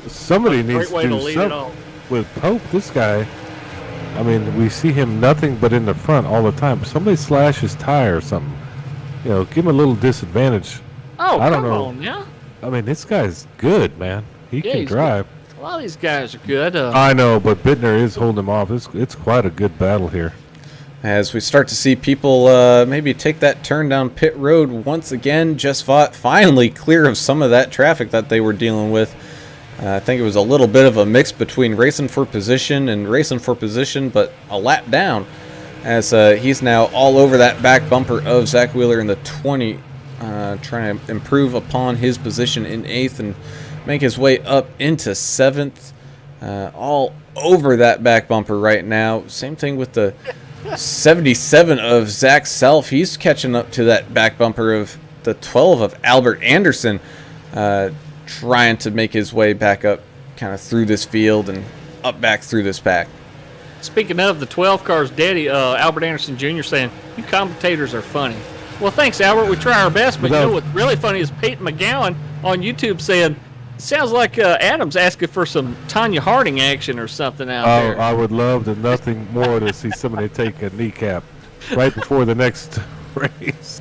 Somebody needs to do something with Pope. This guy, I mean, we see him nothing but in the front all the time. Somebody slash his tire or something. You know, give him a little disadvantage. Oh, I don't come know. on, yeah. I mean, this guy's good, man. He can drive. Good. A lot of these guys are good. I know, but Bittner is holding him off. It's quite a good battle here. As we start to see people maybe take that turn down pit road once again, just finally clear of some of that traffic that they were dealing with. I think it was a little bit of a mix between racing for position and racing for position, but a lap down, as he's now all over that back bumper of Zach Wheeler in the 20, trying to improve upon his position in 8th and make his way up into 7th, all over that back bumper right now. Same thing with the 77 of Zach Self. He's catching up to that back bumper of the 12 of Albert Anderson, trying to make his way back up kind of through this field and up back through this pack. Speaking of the 12 cars, Daddy, Albert Anderson Jr. saying, you commentators are funny. Well, thanks, Albert. We try our best, but you know what's really funny is Peyton McGowan on YouTube saying, sounds like Adam's asking for some Tanya Harding action or something out there. I would love to nothing more to see somebody take a kneecap right before the next race.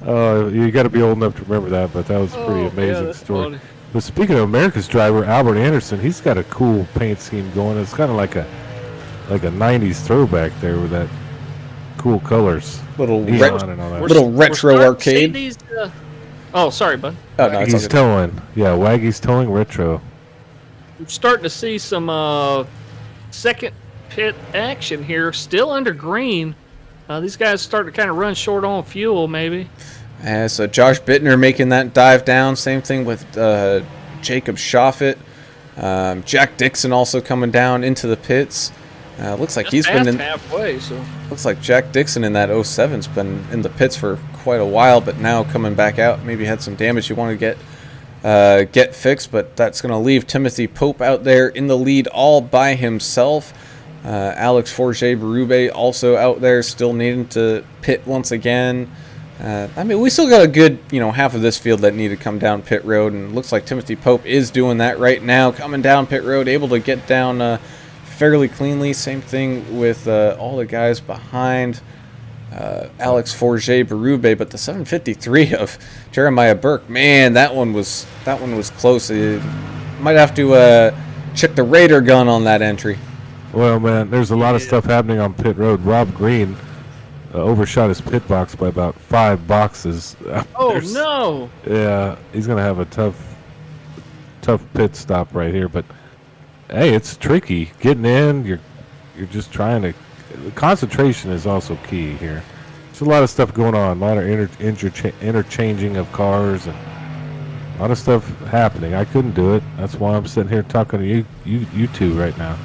You got to be old enough to remember that, but that was a pretty amazing story. Funny. But speaking of America's driver, Albert Anderson, he's got a cool paint scheme going. It's kind of like a 90s throwback there with that cool colors. Little retro arcade. These, oh, sorry, bud. Oh, no, Waggy's Towing. Yeah, Waggy's Towing Retro. We're starting to see some second pit action here, still under green. These guys start to kind of run short on fuel, maybe. So Josh Bittner making that dive down. Same thing with Jacob Shoffett. Jack Dixon also coming down into the pits. Looks like he's been in halfway. So looks like Jack Dixon in that 07's been in the pits for quite a while, but now coming back out. Maybe had some damage you want to get fixed, but that's going to leave Timothy Pope out there in the lead all by himself. Alex Forget-Berube also out there, still needing to pit once again. I mean, we still got a good, half of this field that need to come down pit road, and it looks like Timothy Pope is doing that right now, coming down pit road, able to get down fairly cleanly. Same thing with all the guys behind Alex Forget-Berube, but the 753 of Jeremiah Burke, man, that one was close. You might have to check the radar gun on that entry. Well, man, there's a lot of stuff happening on pit road. Rob Green overshot his pit box by about 5 boxes. Oh, no. Yeah, he's going to have a tough pit stop right here. But, hey, it's tricky. Getting in, you're just trying to... Concentration is also key here. There's a lot of stuff going on. A lot of interchanging of cars and a lot of stuff happening. I couldn't do it. That's why I'm sitting here talking to you two right now.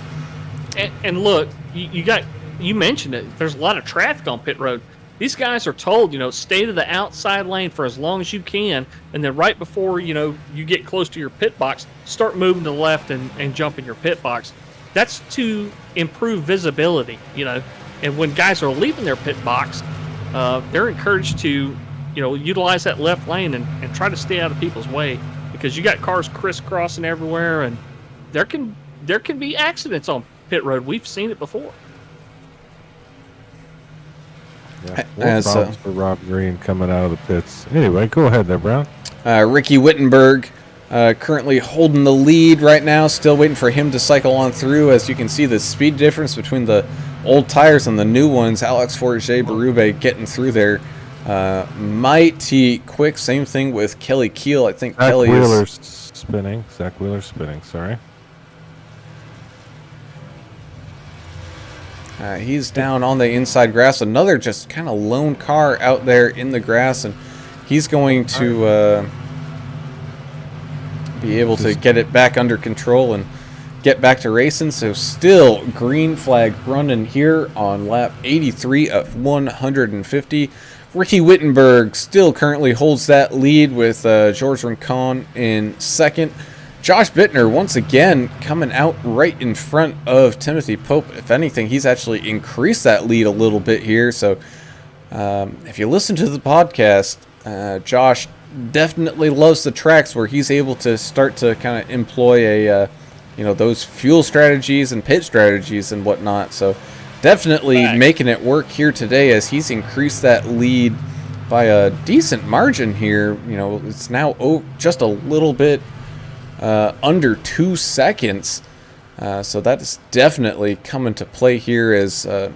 And look, you mentioned it. There's a lot of traffic on pit road. These guys are told, stay to the outside lane for as long as you can, and then right before, you get close to your pit box, start moving to the left and jump in your pit box. That's to improve visibility, And when guys are leaving their pit box, they're encouraged to, utilize that left lane and try to stay out of people's way, because you got cars crisscrossing everywhere, and there can be accidents on pit road. We've seen it before. Yeah, more problems for Rob Green coming out of the pits. Anyway, go ahead there, Brown. Ricky Wittenberg currently holding the lead right now. Still waiting for him to cycle on through. As you can see, the speed difference between the old tires and the new ones. Alex Forget-Berube getting through there mighty quick. Same thing with Kelly Keel. I think Zach Wheeler's spinning. Zach Wheeler's spinning. Sorry. He's down on the inside grass. Another just kind of lone car out there in the grass, and he's going to be able to get it back under control and get back to racing. So still green flag running here on lap 83 of 150. Ricky Wittenberg still currently holds that lead with George Rincon in second. Josh Bittner once again coming out right in front of Timothy Pope. If anything, he's actually increased that lead a little bit here. So if you listen to the podcast, Josh definitely loves the tracks where he's able to start to kind of employ a, those fuel strategies and pit strategies and whatnot. So definitely making it work here today as he's increased that lead by a decent margin here. It's now just a little bit under 2 seconds. So that is definitely coming to play here as I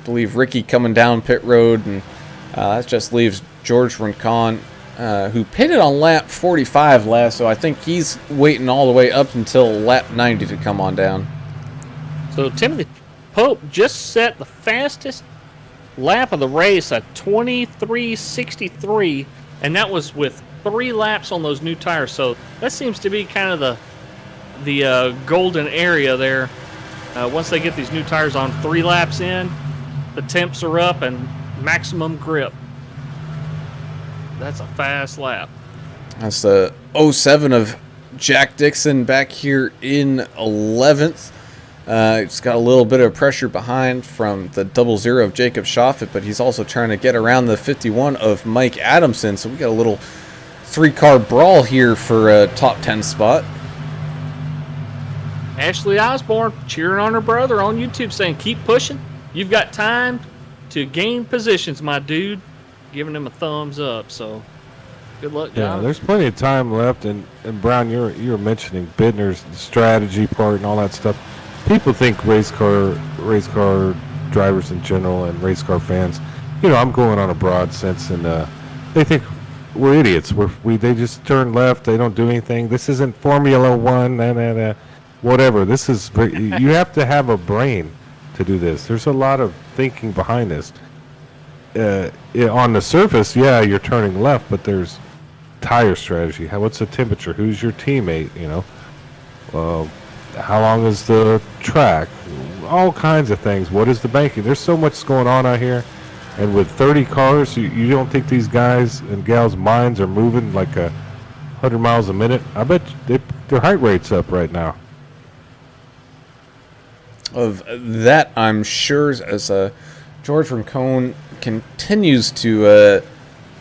believe Ricky coming down pit road, and that just leaves George Rincon, who pitted on lap 45 last, so I think he's waiting all the way up until lap 90 to come on down. So Timothy Pope just set the fastest lap of the race at 23:63, and that was with 3 laps on those new tires. So that seems to be kind of the golden area there. Once they get these new tires on 3 laps in, the temps are up and maximum grip. That's a fast lap. That's the 07 of Jack Dixon back here in 11th. It's got a little bit of pressure behind from the 00 of Jacob Schaffet, but he's also trying to get around the 51 of Mike Adamson. So we got a little 3-car brawl here for a top 10 spot. Ashley Osborne cheering on her brother on YouTube saying, keep pushing. You've got time to gain positions, my dude. Giving him a thumbs up. So good luck, John. Yeah, there's plenty of time left. And Brown, you were mentioning Bittner's strategy part and all that stuff. People think race car drivers in general and race car fans, I'm going on a broad sense, and they think we're idiots. They just turn left. They don't do anything. This isn't Formula One, whatever. This is, you have to have a brain to do this. There's a lot of thinking behind this. On the surface, yeah, you're turning left, but there's tire strategy. What's the temperature? Who's your teammate? How long is the track? All kinds of things. What is the banking? There's so much going on out here, and with 30 cars, you don't think these guys and gals' minds are moving like 100 miles a minute? I bet their heart rate's up right now. Of that, I'm sure, as George Rincon continues to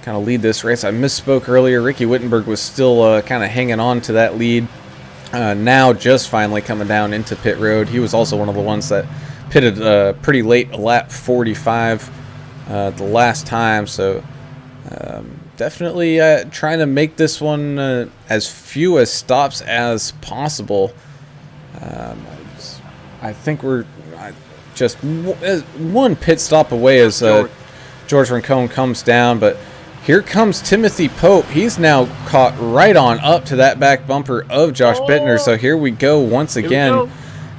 kind of lead this race. I misspoke earlier. Ricky Wittenberg was still kind of hanging on to that lead. Now just finally coming down into pit road. He was also one of the ones that pitted pretty late, lap 45 the last time. So definitely trying to make this one as few as stops as possible. I think we're just one pit stop away as George Rincon comes down, but here comes Timothy Pope. He's now caught right on up to that back bumper of Josh Bittner. So here we go once again.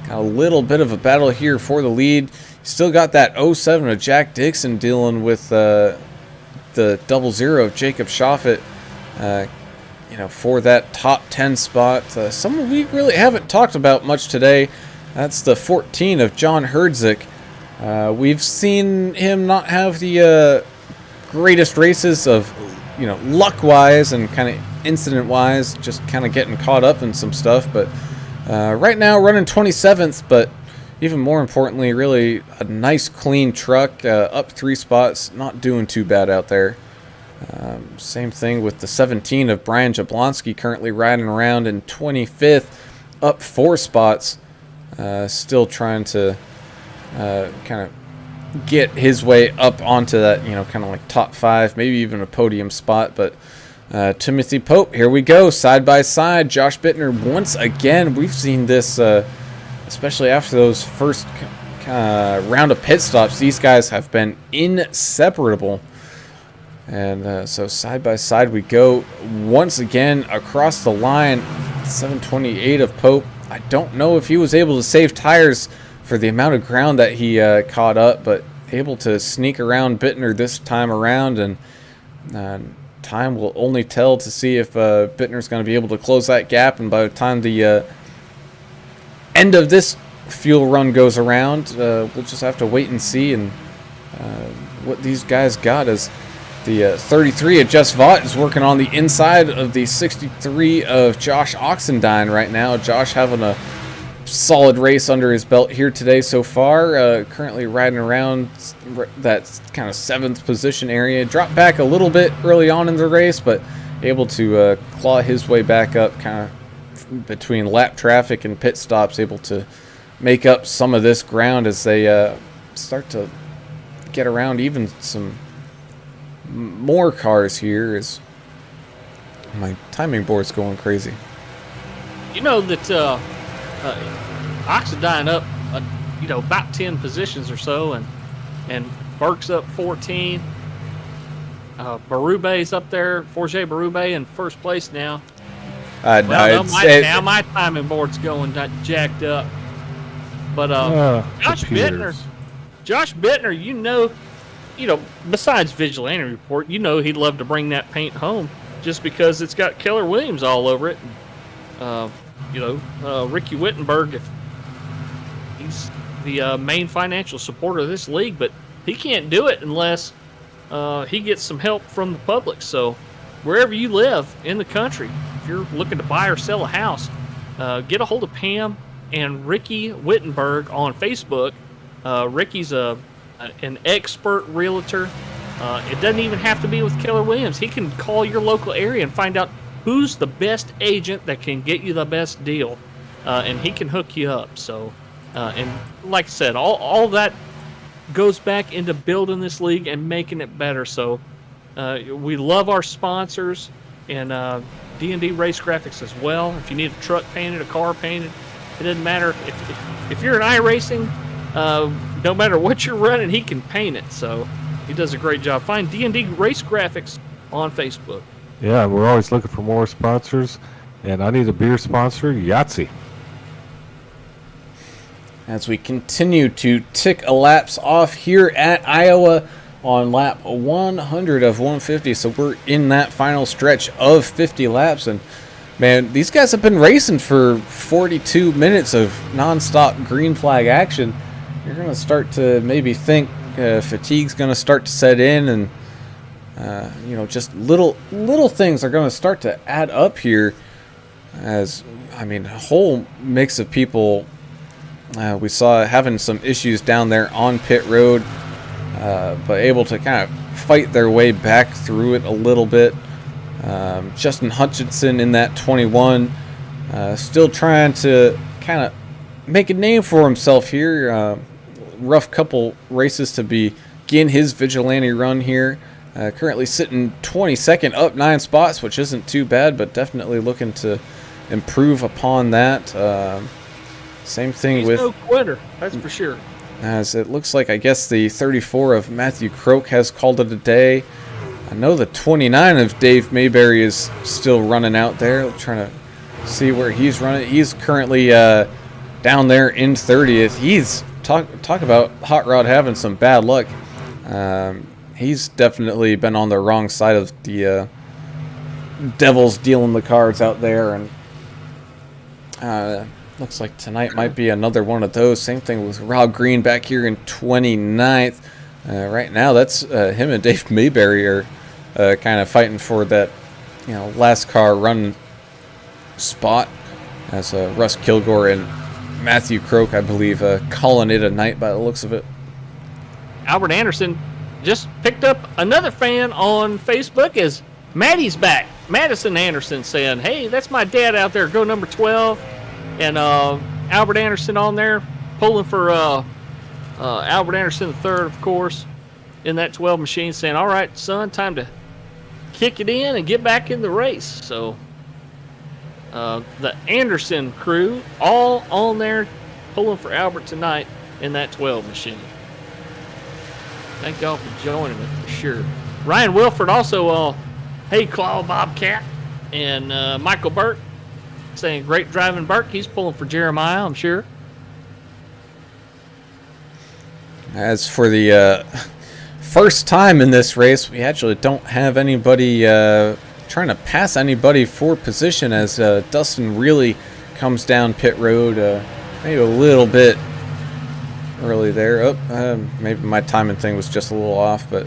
Got a little bit of a battle here for the lead. Still got that 07 of Jack Dixon dealing with the 00 of Jacob Schaffet, for that top 10 spot. Someone we really haven't talked about much today. That's the 14 of John Herdzik. We've seen him not have the greatest races of, luck-wise and kind of incident-wise, just kind of getting caught up in some stuff. But right now running 27th, but even more importantly, really a nice clean truck, up 3 spots, not doing too bad out there. Same thing with the 17 of Brian Jablonski, currently riding around in 25th, up 4 spots. Still trying to kind of get his way up onto that, kind of like top 5, maybe even a podium spot. But Timothy Pope, here we go, side by side. Josh Bittner once again. We've seen this, especially after those first round of pit stops. These guys have been inseparable. And so side by side we go once again across the line. 728 of Pope. I don't know if he was able to save tires for the amount of ground that he caught up, but able to sneak around Bittner this time around, and time will only tell to see if Bittner's going to be able to close that gap. And by the time the end of this fuel run goes around, we'll just have to wait and see and what these guys got. As the 33 of Just Vaught is working on the inside of the 63 of Josh Oxendine right now. Josh having a solid race under his belt here today so far. Currently riding around that kind of 7th position area. Dropped back a little bit early on in the race, but able to claw his way back up kind of between lap traffic and pit stops, able to make up some of this ground as they start to get around even some more cars here. As my timing board's going crazy. You know that Oxendine up, about 10 positions or so, and Burke's up 14. Barube's up there, Forget Barube in first place now. Now my timing board's going jacked up. But Josh Bittner, besides Vigilante Report, he'd love to bring that paint home just because it's got Keller Williams all over it. Ricky Wittenberg, if he's the main financial supporter of this league, but he can't do it unless he gets some help from the public. So wherever you live in the country, if you're looking to buy or sell a house, get a hold of Pam and Ricky Wittenberg on Facebook. Ricky's an expert realtor. It doesn't even have to be with Keller Williams. He can call your local area and find out who's the best agent that can get you the best deal, and he can hook you up. So, and like I said, all that goes back into building this league and making it better. So, we love our sponsors and D&D Race Graphics as well. If you need a truck painted, a car painted, it doesn't matter. If you're in iRacing, no matter what you're running, he can paint it. So he does a great job. Find D&D Race Graphics on Facebook. Yeah, we're always looking for more sponsors, and I need a beer sponsor, Yahtzee. As we continue to tick a laps off here at Iowa on lap 100 of 150, so we're in that final stretch of 50 laps, and man, these guys have been racing for 42 minutes of nonstop green flag action. You're going to start to maybe think fatigue's going to start to set in, and just little things are going to start to add up here. As a whole mix of people we saw having some issues down there on pit road, but able to kind of fight their way back through it a little bit. Justin Hutchinson in that 21, still trying to kind of make a name for himself here. Rough couple races to begin his Vigilante run here. Currently sitting 22nd, up 9 spots, which isn't too bad, but definitely looking to improve upon that. Same thing He's with no quitter, that's for sure. As it looks like, I guess the 34 of Matthew Croak has called it a day. I know the 29 of Dave Mayberry is still running out there. Trying to see where he's running. He's currently down there in 30th. He's talk about Hot Rod having some bad luck. He's definitely been on the wrong side of the Devils dealing the cards out there, and looks like tonight might be another one of those. Same thing with Rob Green back here in 29th. Right now, that's him and Dave Mayberry are kind of fighting for that, last car run spot. As Russ Kilgore and Matthew Croak, I believe, calling it a night by the looks of it. Albert Anderson just picked up another fan on Facebook as Maddie's back. Madison Anderson saying, "Hey, that's my dad out there, go number 12." And Albert Anderson on there pulling for Albert Anderson III, of course, in that 12 machine, saying, "All right, son, time to kick it in and get back in the race." So the Anderson crew all on there pulling for Albert tonight in that 12 machine. Thank y'all for joining me, for sure. Ryan Wilford also, hey, Claw Bobcat, and Michael Burke saying, "Great driving, Burke." He's pulling for Jeremiah, I'm sure. As for the first time in this race, we actually don't have anybody trying to pass anybody for position, as Dustin really comes down pit road. maybe a little bit early there. Maybe my timing thing was just a little off, but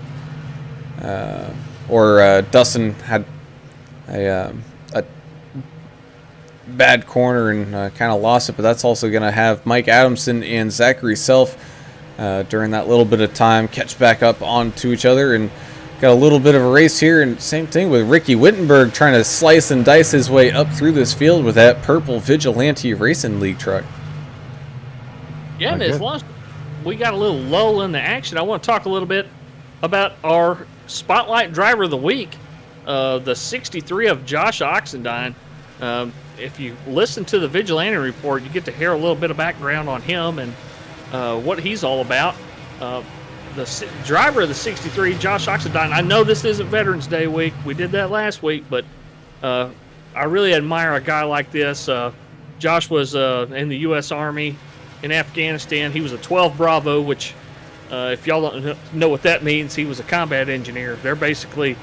Dustin had a bad corner and kind of lost it, but that's also going to have Mike Adamson and Zachary Self during that little bit of time catch back up onto each other, and got a little bit of a race here. And same thing with Ricky Wittenberg trying to slice and dice his way up through this field with that purple Vigilante Racing League truck. Yeah, and as long as we got a little lull in the action, I want to talk a little bit about our Spotlight Driver of the Week, the 63 of Josh Oxendine. If you listen to the Vigilante report, you get to hear a little bit of background on him and what he's all about. The driver of the 63, Josh Oxendine, I know this isn't Veterans Day week. We did that last week, but I really admire a guy like this. Josh was in the U.S. Army in Afghanistan. He was a 12 Bravo, which, if y'all don't know what that means, he was a combat engineer. They're basically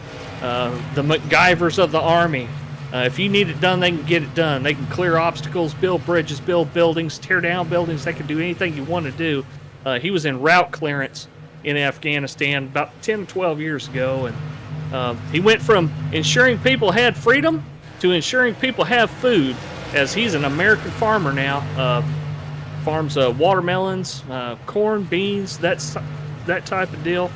the MacGyvers of the Army. If you need it done, they can get it done. They can clear obstacles, build bridges, build buildings, tear down buildings. They can do anything you want to do. He was in route clearance in Afghanistan about 10 to 12 years ago. And he went from ensuring people had freedom to ensuring people have food, as he's an American farmer now. Farms watermelons, corn, beans, that type of deal.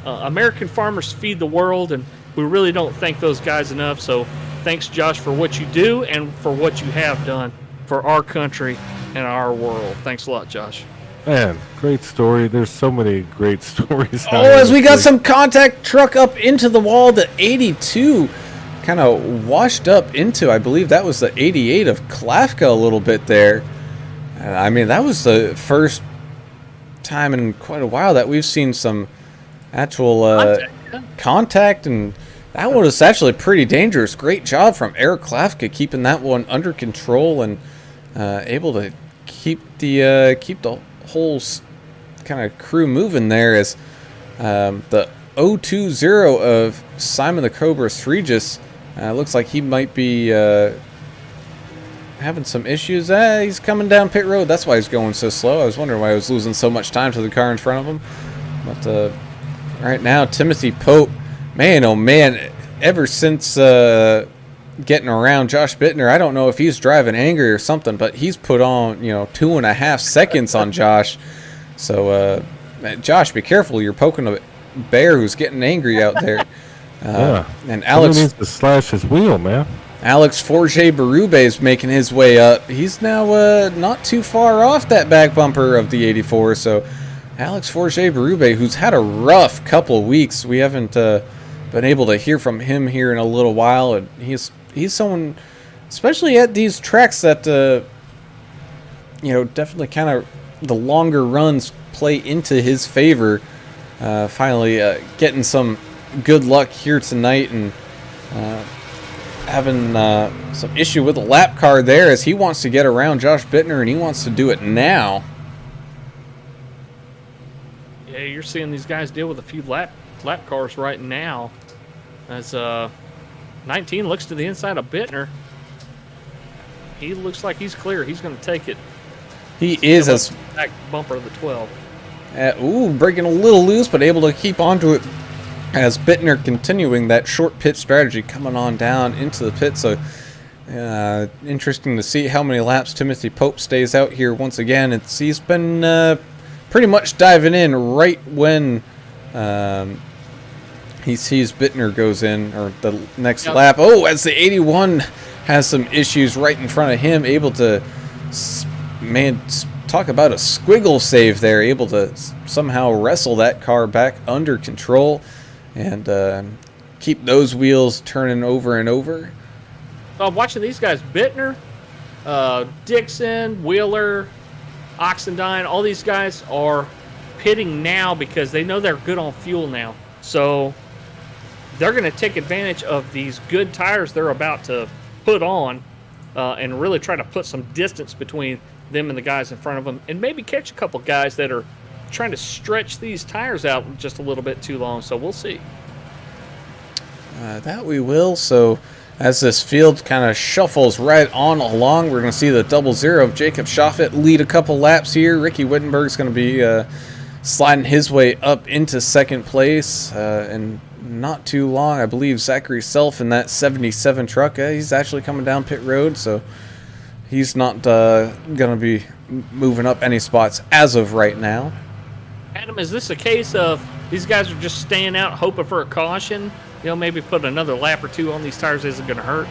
American farmers feed the world, and we really don't thank those guys enough. So thanks, Josh, for what you do and for what you have done for our country and our world. Thanks a lot, Josh. Man, great story. There's so many great stories. As we got some contact truck up into the wall, the 82 kind of washed up into, I believe that was the 88 of Klafka a little bit there. I mean, that was the first time in quite a while that we've seen some actual contact, and that one was actually pretty dangerous. Great job from Eric Klafka keeping that one under control and able to keep the whole kind of crew moving there, as the 020 of Simon the Cobra Regis looks like he might be having some issues. He's coming down pit road. That's why he's going so slow. I was wondering why he was losing so much time to the car in front of him. But right now, Timothy Pope, man, oh man, ever since getting around Josh Bittner, I don't know if he's driving angry or something, but he's put on 2.5 seconds on Josh. So Josh, be careful, you're poking a bear who's getting angry out there. And Alex needs to slash his wheel, man. Alex Forge Berube is making his way up. He's now not too far off that back bumper of the 84. So Alex Forge Berube, who's had a rough couple of weeks, we haven't been able to hear from him here in a little while, and he's someone, especially at these tracks, that definitely kind of the longer runs play into his favor. Finally getting some good luck here tonight, and having some issue with the lap car there, as he wants to get around Josh Bittner, and he wants to do it now. Yeah, you're seeing these guys deal with a few lap cars right now, as 19 looks to the inside of Bittner. He looks like he's clear. He's going to take it. He is, as back bumper of the 12. Breaking a little loose, but able to keep onto it, as Bittner continuing that short pit strategy, coming on down into the pit. So interesting to see how many laps Timothy Pope stays out here once again. He's been pretty much diving in right when he sees Bittner goes in, or the next lap. As the 81 has some issues right in front of him, able to, talk about a squiggle save there, able to somehow wrestle that car back under control and keep those wheels turning over and over. I'm watching these guys, Bittner, Dixon, Wheeler, Oxendine, all these guys are pitting now because they know they're good on fuel now. So they're going to take advantage of these good tires they're about to put on and really try to put some distance between them and the guys in front of them, and maybe catch a couple guys that are trying to stretch these tires out just a little bit too long. So we'll see. That we will. So As this field kind of shuffles right on along, we're going to see the 00 of Jacob Schaffet lead a couple laps here. Ricky Wittenberg's going to be sliding his way up into second place. And not too long, I believe Zachary Self in that 77 truck, he's actually coming down pit road, so he's not going to be moving up any spots as of right now. Adam, is this a case of these guys are just staying out hoping for a caution? You know, maybe put another lap or two on these tires isn't going to hurt?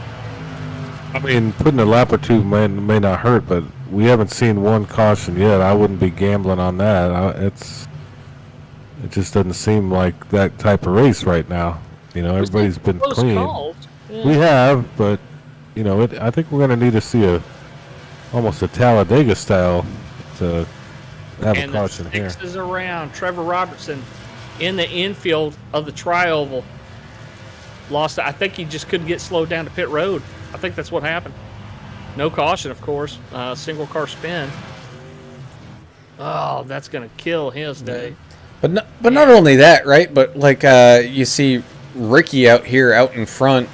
I mean, putting a lap or two may not hurt, but we haven't seen one caution yet. I wouldn't be gambling on that. It just doesn't seem like that type of race right now. You know, everybody's been clean. Yeah. We have, but you know, I think we're going to need to see almost a Talladega style to have a caution here. And the 6 is around. Trevor Robertson in the infield of the tri-oval. Lost. I think he just couldn't get slowed down to pit road. I think that's what happened. No caution, of course. Single car spin. Oh, that's going to kill his day. But not only that, right? But like you see Ricky out here out in front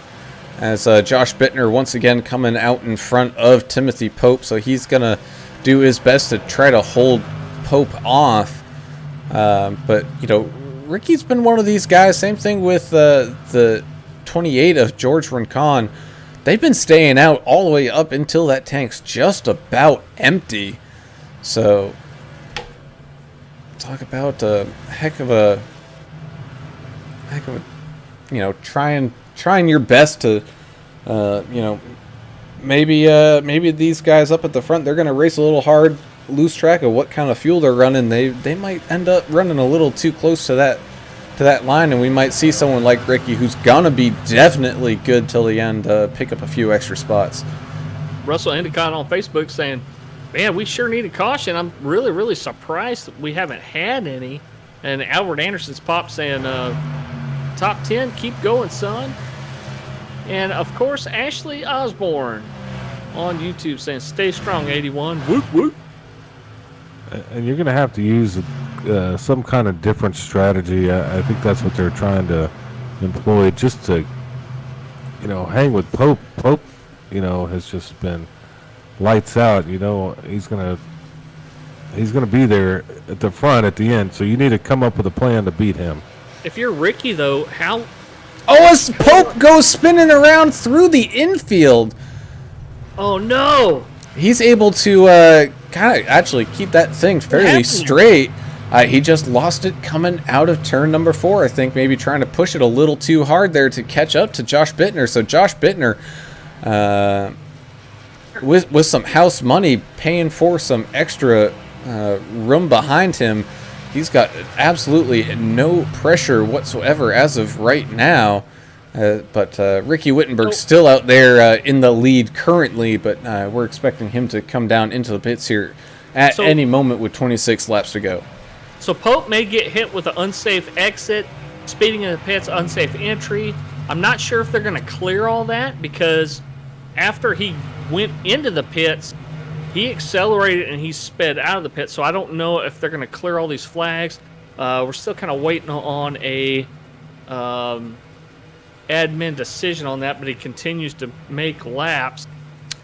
as Josh Bittner once again coming out in front of Timothy Pope. So he's going to do his best to try to hold Pope off. But, you know, Ricky's been one of these guys. Same thing with the 28 of George Rincon. They've been staying out all the way up until that tank's just about empty. So talk about a heck of a, you know, trying your best to, you know, maybe these guys up at the front, they're going to race a little hard, lose track of what kind of fuel they're running. They might end up running a little too close to that line, and we might see someone like Ricky, who's gonna be definitely good till the end, pick up a few extra spots. Russell Endicott on Facebook saying, man, we sure need a caution. I'm really, really surprised that we haven't had any. And Albert Anderson's pop saying, top 10, keep going, son. And, of course, Ashley Osborne on YouTube saying, stay strong, 81. Whoop, whoop. And you're going to have to use some kind of different strategy. I think that's what they're trying to employ, just to, you know, hang with Pope. Pope, you know, has just been lights out. You know, he's gonna be there at the front at the end. So you need to come up with a plan to beat him. If you're Ricky, though, how? Oh, as Pope goes spinning around through the infield. Oh no! He's able to kind of actually keep that thing fairly straight. He just lost it coming out of turn number 4. I think maybe trying to push it a little too hard there to catch up to Josh Bittner. So Josh Bittner, with some house money, paying for some extra room behind him, he's got absolutely no pressure whatsoever as of right now. But Ricky Wittenberg's still out there in the lead currently, but we're expecting him to come down into the pits here at any moment with 26 laps to go. So Pope may get hit with an unsafe exit, speeding in the pits, unsafe entry. I'm not sure if they're going to clear all that, because after he went into the pits, he accelerated and he sped out of the pits. So I don't know if they're going to clear all these flags. We're still kind of waiting on a admin decision on that, but he continues to make laps.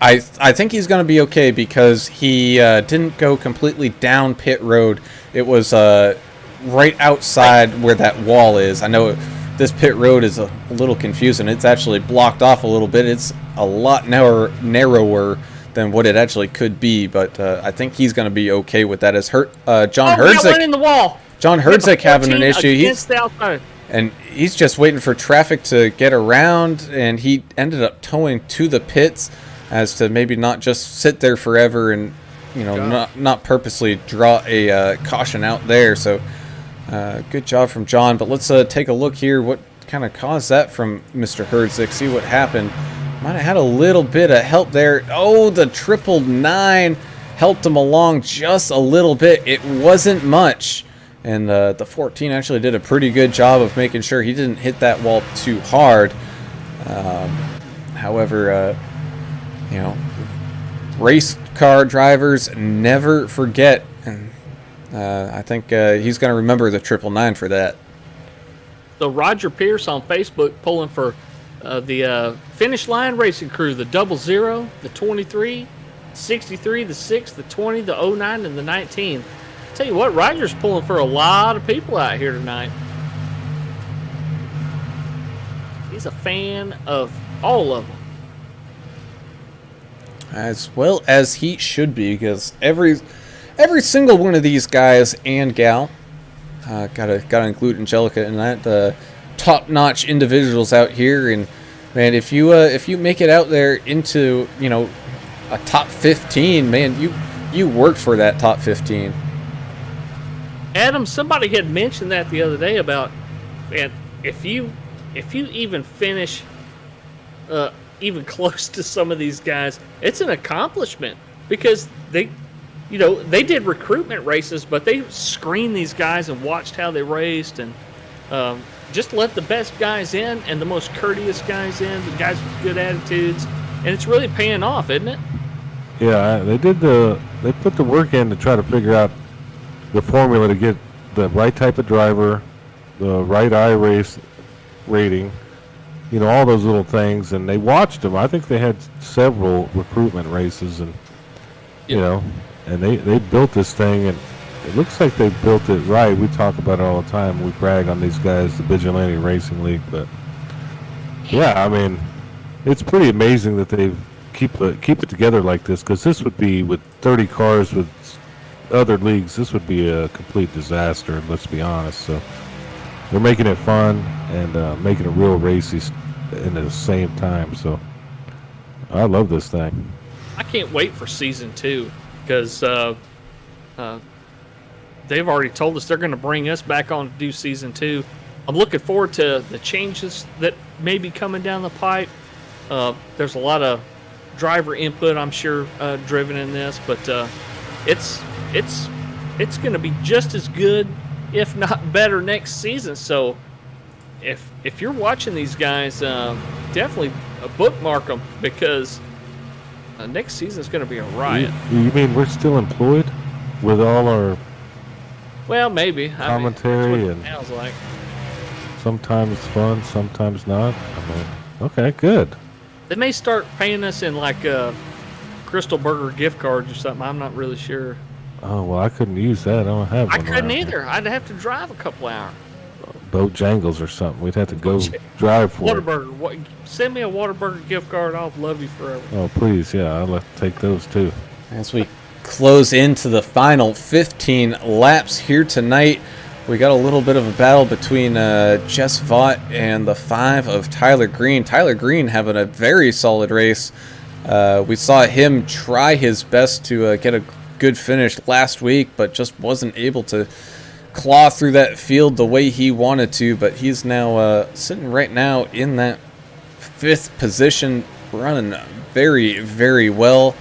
I think he's going to be okay, because he didn't go completely down pit road. It was right outside where that wall is. I know this pit road is a little confusing. It's actually blocked off a little bit. It's a lot narrower than what it actually could be, but I think he's going to be okay with that. As John Herdzik in the wall. John Herdzik having an issue. And he's just waiting for traffic to get around, and he ended up towing to the pits as to maybe not just sit there forever and, you know, not purposely draw a caution out there. So good job from John. But let's take a look here. What kind of caused that from Mr. Herdzik? See what happened. Might have had a little bit of help there. Oh, the 999 helped him along just a little bit. It wasn't much. And the 14 actually did a pretty good job of making sure he didn't hit that wall too hard. However, you know, race car drivers never forget. And I think he's going to remember the 999 for that. So Roger Pierce on Facebook pulling for the finish line racing crew, the 00, the 23, 63, the 6, the 20, the 09, and the 19. Tell you what, Roger's pulling for a lot of people out here tonight. He's a fan of all of them. As well as he should be, because every single one of these guys and gal, gotta include Angelica in that, top-notch individuals out here. And man, if you make it out there into, you know, a top 15, man, you worked for that top 15. Adam, somebody had mentioned that the other day about, man, if you even finish even close to some of these guys, it's an accomplishment, because they did recruitment races, but they screened these guys and watched how they raced, and just let the best guys in and the most courteous guys in, the guys with good attitudes, and it's really paying off, isn't it? Yeah, they put the work in to try to figure out the formula to get the right type of driver, the right iRace rating, you know, all those little things, and they watched them. I think they had several recruitment races, and you know, and they built this thing, and it looks like they built it right. We talk about it all the time. We brag on these guys, the Vigilante Racing League, but yeah, I mean, it's pretty amazing that they keep it together like this, because this would be, with 30 cars with other leagues, this would be a complete disaster, let's be honest. So they're making it fun and making it real racy in the same time. So I love this thing. I can't wait for season 2, because they've already told us they're going to bring us back on to do season 2. I'm looking forward to the changes that may be coming down the pipe. There's a lot of driver input, I'm sure, driven in this, but it's going to be just as good, if not better, next season. So if you're watching these guys, definitely bookmark them, because next season is going to be a riot. You mean we're still employed with all our Well, maybe. commentary, and sounds like. Sometimes fun, sometimes not. I mean, okay, good. They may start paying us in like Crystal Burger gift cards or something. I'm not really sure. Oh, well, I couldn't use that. I don't have I one couldn't around either. here. I'd have to drive a couple hours. Bojangles or something. We'd have to go drive for it. Whataburger. Send me a Whataburger gift card. I'll love you forever. Oh, please, yeah, I'd like to take those too. As we close into the final 15 laps here tonight, we got a little bit of a battle between Jess Vaught and the 5 of Tyler Green. Tyler Green having a very solid race. We saw him try his best to get a good finish last week, but just wasn't able to claw through that field the way he wanted to. But he's now sitting right now in that 5th position, running very, very well.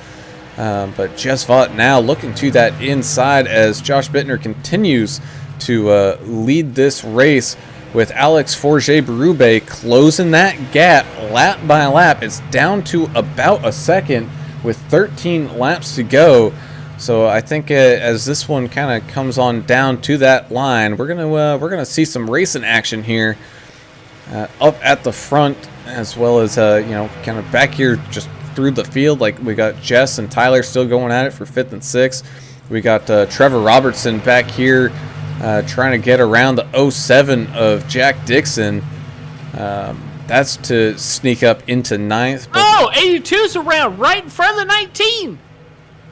But Jess Vaught now looking to that inside as Josh Bittner continues to lead this race, with Alex Forget-Berube closing that gap lap by lap. It's down to about a second with 13 laps to go. So I think as this one kind of comes on down to that line, we're gonna see some racing action here up at the front, as well as kind of back here just through the field. Like, we got Jess and Tyler still going at it for 5th and 6th. We got Trevor Robertson back here trying to get around the 07 of Jack Dixon. That's to sneak up into 9th. Oh, 82's around right in front of the 19.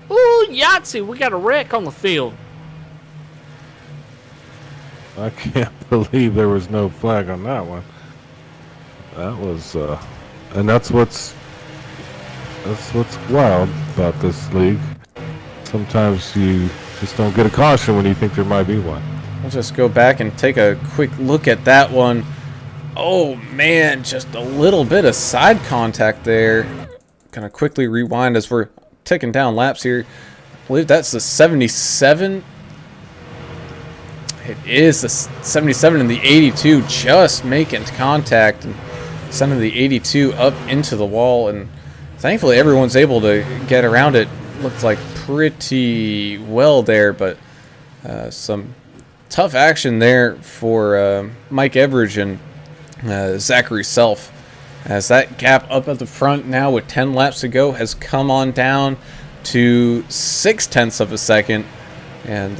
Ooh, Yahtzee, we got a wreck on the field. I can't believe there was no flag on that one. That was, and that's what's wild about this league. Sometimes you just don't get a caution when you think there might be one. We'll just go back and take a quick look at that one. Oh man, just a little bit of side contact there. Kind of quickly rewind as we're ticking down laps here. I believe that's the 77. It is the 77 and the 82 just making contact and sending the 82 up into the wall. And thankfully everyone's able to get around it. Looks like pretty well there, but some tough action there for Mike Everidge and Zachary Self. as that gap up at the front now with 10 laps to go has come on down to 0.6 of a second. And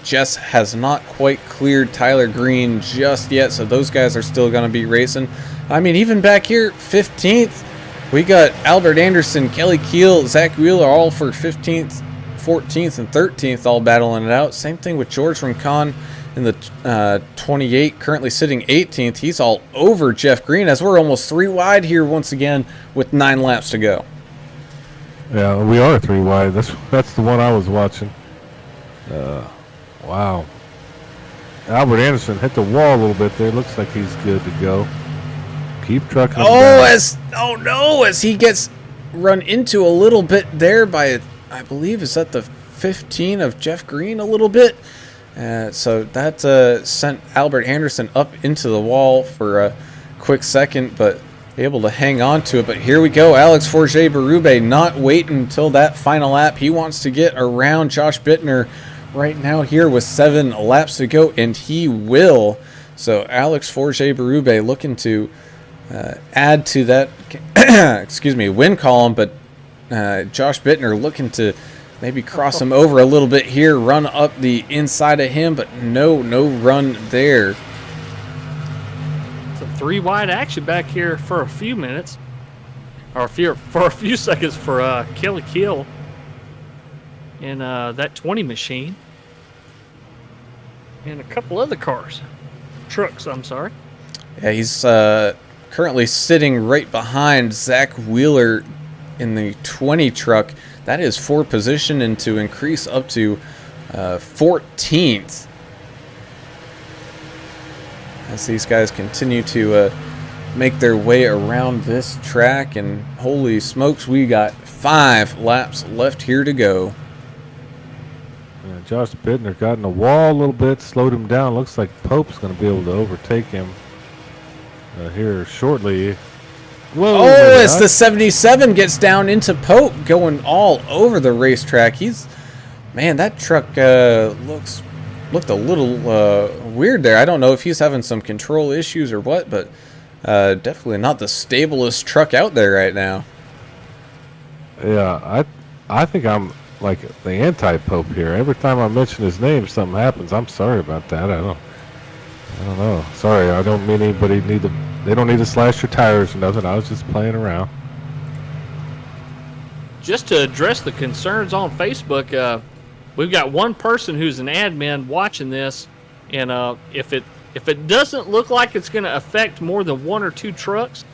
Jess has not quite cleared Tyler Green just yet, so those guys are still going to be racing. I mean, even back here, 15th, we got Albert Anderson, Kelly Keel, Zach Wheeler all for 15th, 14th, and 13th all battling it out. Same thing with George Rincon in the 28, currently sitting 18th. He's all over Jeff Green as we're almost 3 wide here once again with 9 laps to go. Yeah, we are 3 wide. That's the one I was watching. Wow. Albert Anderson hit the wall a little bit there. Looks like he's good to go. Keep trucking him down. As he gets run into a little bit there by, I believe, is that the 15 of Jeff Green a little bit? So that sent Albert Anderson up into the wall for a quick second, but able to hang on to it. But here we go. Alex Forget-Berube not waiting until that final lap. He wants to get around Josh Bittner right now here with 7 laps to go, and he will. So Alex Forget-Berube looking to add to that win column, but Josh Bittner looking to maybe cross him over a little bit here, run up the inside of him, but no run there. Some 3 wide action back here for a few minutes, or for a few seconds for Kelly Keel in that 20 machine, and a couple other trucks. I'm sorry. Yeah, he's currently sitting right behind Zach Wheeler in the 20 truck. That is 4 position, and to increase up to 14th as these guys continue to make their way around this track. And holy smokes, we got 5 laps left here to go. Yeah, Josh Bittner got in the wall a little bit, slowed him down. Looks like Pope's going to be able to overtake him here shortly. Whoa, as the 77 gets down into Pope, going all over the racetrack. That truck looked a little weird there. I don't know if he's having some control issues or what, but definitely not the stablest truck out there right now. Yeah, I think I'm like the anti-Pope here. Every time I mention his name, something happens. I'm sorry about that. I don't know. Sorry, I don't mean anybody they don't need to slash your tires or nothing. I was just playing around. Just to address the concerns on Facebook, we've got one person who's an admin watching this, and if it doesn't look like it's going to affect more than 1 or 2 trucks,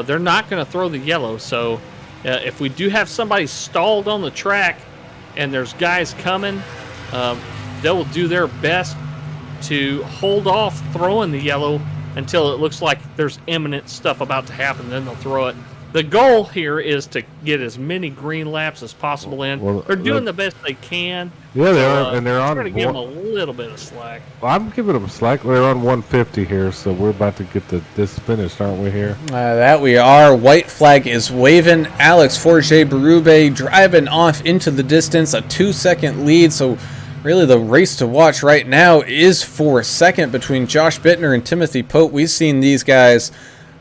they're not going to throw the yellow. So if we do have somebody stalled on the track and there's guys coming, they will do their best to hold off throwing the yellow until it looks like there's imminent stuff about to happen. Then they'll throw it. The goal here is to get as many green laps as possible in. Well, they're doing the best they can. Yeah, they are, and they're on. Trying to give them a little bit of slack. Well, I'm giving them slack. They're on 150 here, so we're about to get this finished, aren't we? Here. That we are. White flag is waving. Alex Forget-Berube driving off into the distance, a 2-second lead. So really the race to watch right now is for second between Josh Bittner and Timothy Pope. We've seen these guys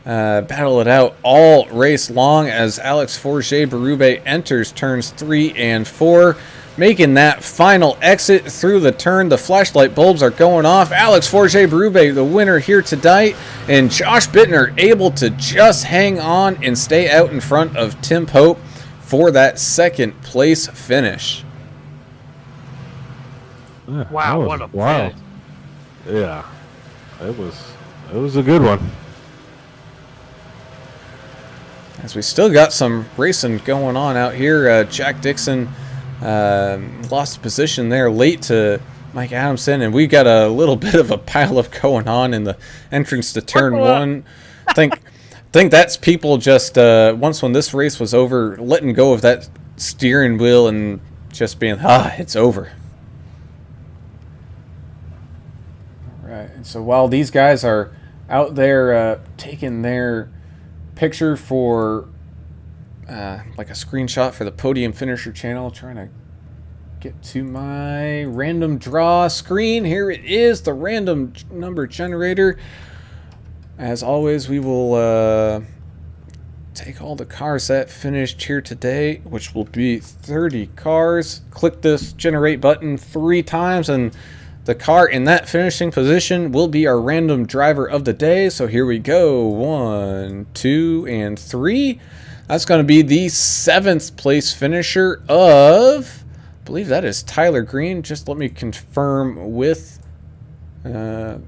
battle it out all race long as Alex Forget-Berube enters turns 3 and 4, making that final exit through the turn. The flashlight bulbs are going off. Alex Forget-Berube, the winner here tonight, and Josh Bittner able to just hang on and stay out in front of Tim Pope for that second place finish. Yeah, Wow, what a finish. Yeah, it was a good one. As we still got some racing going on out here, Jack Dixon lost position there late to Mike Adamson, and we got a little bit of a pileup going on in the entrance to turn 1. I think that's people just once when this race was over, letting go of that steering wheel and just being, it's over. Right, and so while these guys are out there taking their picture for like a screenshot for the Podium Finisher channel, trying to get to my random draw screen. Here it is, the random number generator. As always, we will take all the cars that finished here today, which will be 30 cars. Click this generate button 3 times, and the car in that finishing position will be our random driver of the day. So here we go. 1, 2, and 3. That's going to be the 7th place finisher of, I believe that is Tyler Green. Just let me confirm with the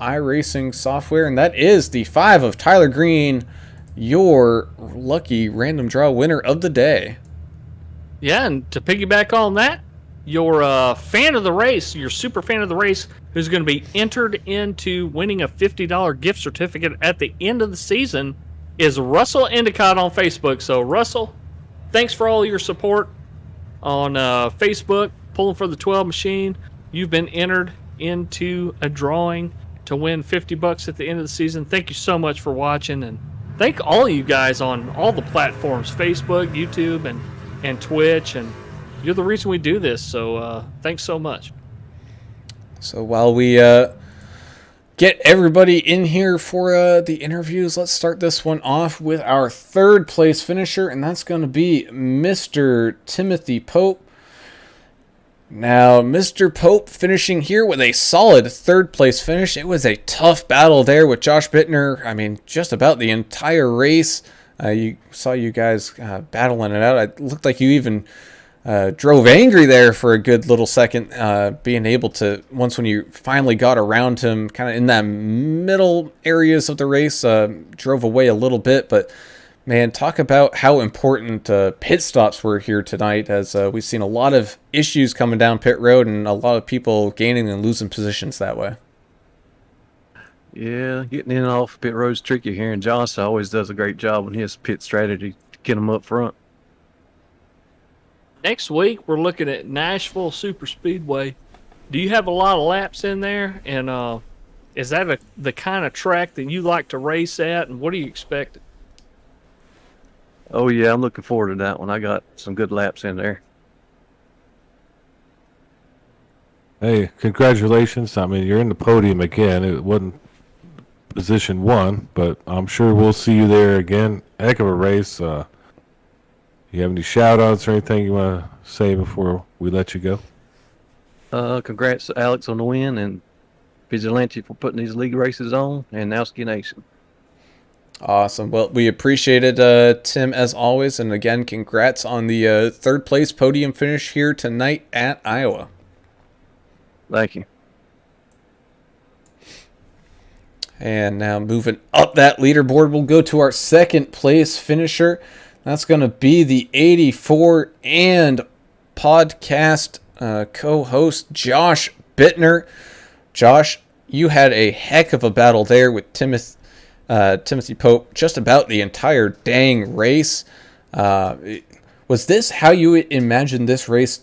iRacing software. And that is the 5 of Tyler Green, your lucky random draw winner of the day. Yeah, and to piggyback on that, your fan of the race, your super fan of the race, who's going to be entered into winning a $50 gift certificate at the end of the season, is Russell Endicott on Facebook. So, Russell, thanks for all your support on Facebook, Pulling for the 12 Machine. You've been entered into a drawing to win $50 at the end of the season. Thank you so much for watching, and thank all of you guys on all the platforms, Facebook, YouTube, and Twitch, and you're the reason we do this, so thanks so much. So while we get everybody in here for the interviews, let's start this one off with our 3rd place finisher, and that's going to be Mr. Timothy Pope. Now, Mr. Pope finishing here with a solid 3rd place finish. It was a tough battle there with Josh Bittner. I mean, just about the entire race. You saw you guys battling it out. It looked like you even drove angry there for a good little second, being able to, once when you finally got around him, kind of in that middle areas of the race, drove away a little bit. But man, talk about how important pit stops were here tonight, as we've seen a lot of issues coming down pit road and a lot of people gaining and losing positions that way. Yeah, getting in and off pit road's tricky here, and Josh always does a great job on his pit strategy to get them up front. Next week, we're looking at Nashville Super Speedway. Do you have a lot of laps in there? And is that the kind of track that you like to race at? And what do you expect? Oh, yeah, I'm looking forward to that one. I got some good laps in there. Hey, congratulations. I mean, you're in the podium again. It wasn't position 1, but I'm sure we'll see you there again. Heck of a race. You have any shout-outs or anything you want to say before we let you go? Congrats to Alex on the win, and Vigilante for putting these league races on, and Nowski Nation. Awesome. Well, we appreciate it, Tim, as always. And again, congrats on the 3rd place podium finish here tonight at Iowa. Thank you. And now moving up that leaderboard, we'll go to our 2nd place finisher. That's going to be the 84 and podcast co-host Josh Bittner. Josh, you had a heck of a battle there with Timothy Pope just about the entire dang race. Was this how you imagined this race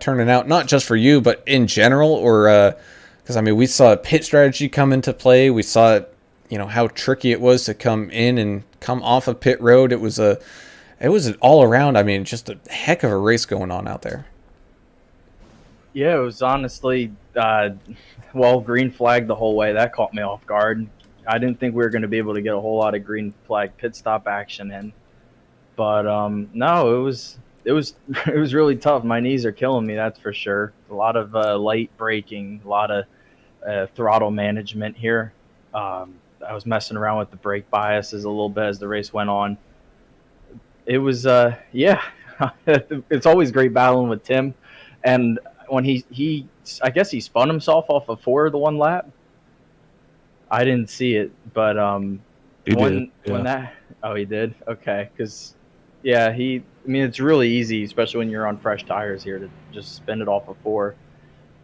turning out, not just for you, but in general? Or because, I mean, we saw pit strategy come into play. We saw, how tricky it was to come in and come off of pit road. It was an all around, I mean, just a heck of a race going on out there. Yeah, it was honestly, green flag the whole way. That caught me off guard. I didn't think we were going to be able to get a whole lot of green flag pit stop action in, but no, it was really tough. My knees are killing me, that's for sure. A lot of light braking, a lot of throttle management here. I was messing around with the brake biases a little bit as the race went on. It was it's always great battling with Tim, and when he I guess he spun himself off of 4 the one lap. I didn't see it, but He when did. that he did, okay, because it's really easy, especially when you're on fresh tires here, to just spin it off of 4.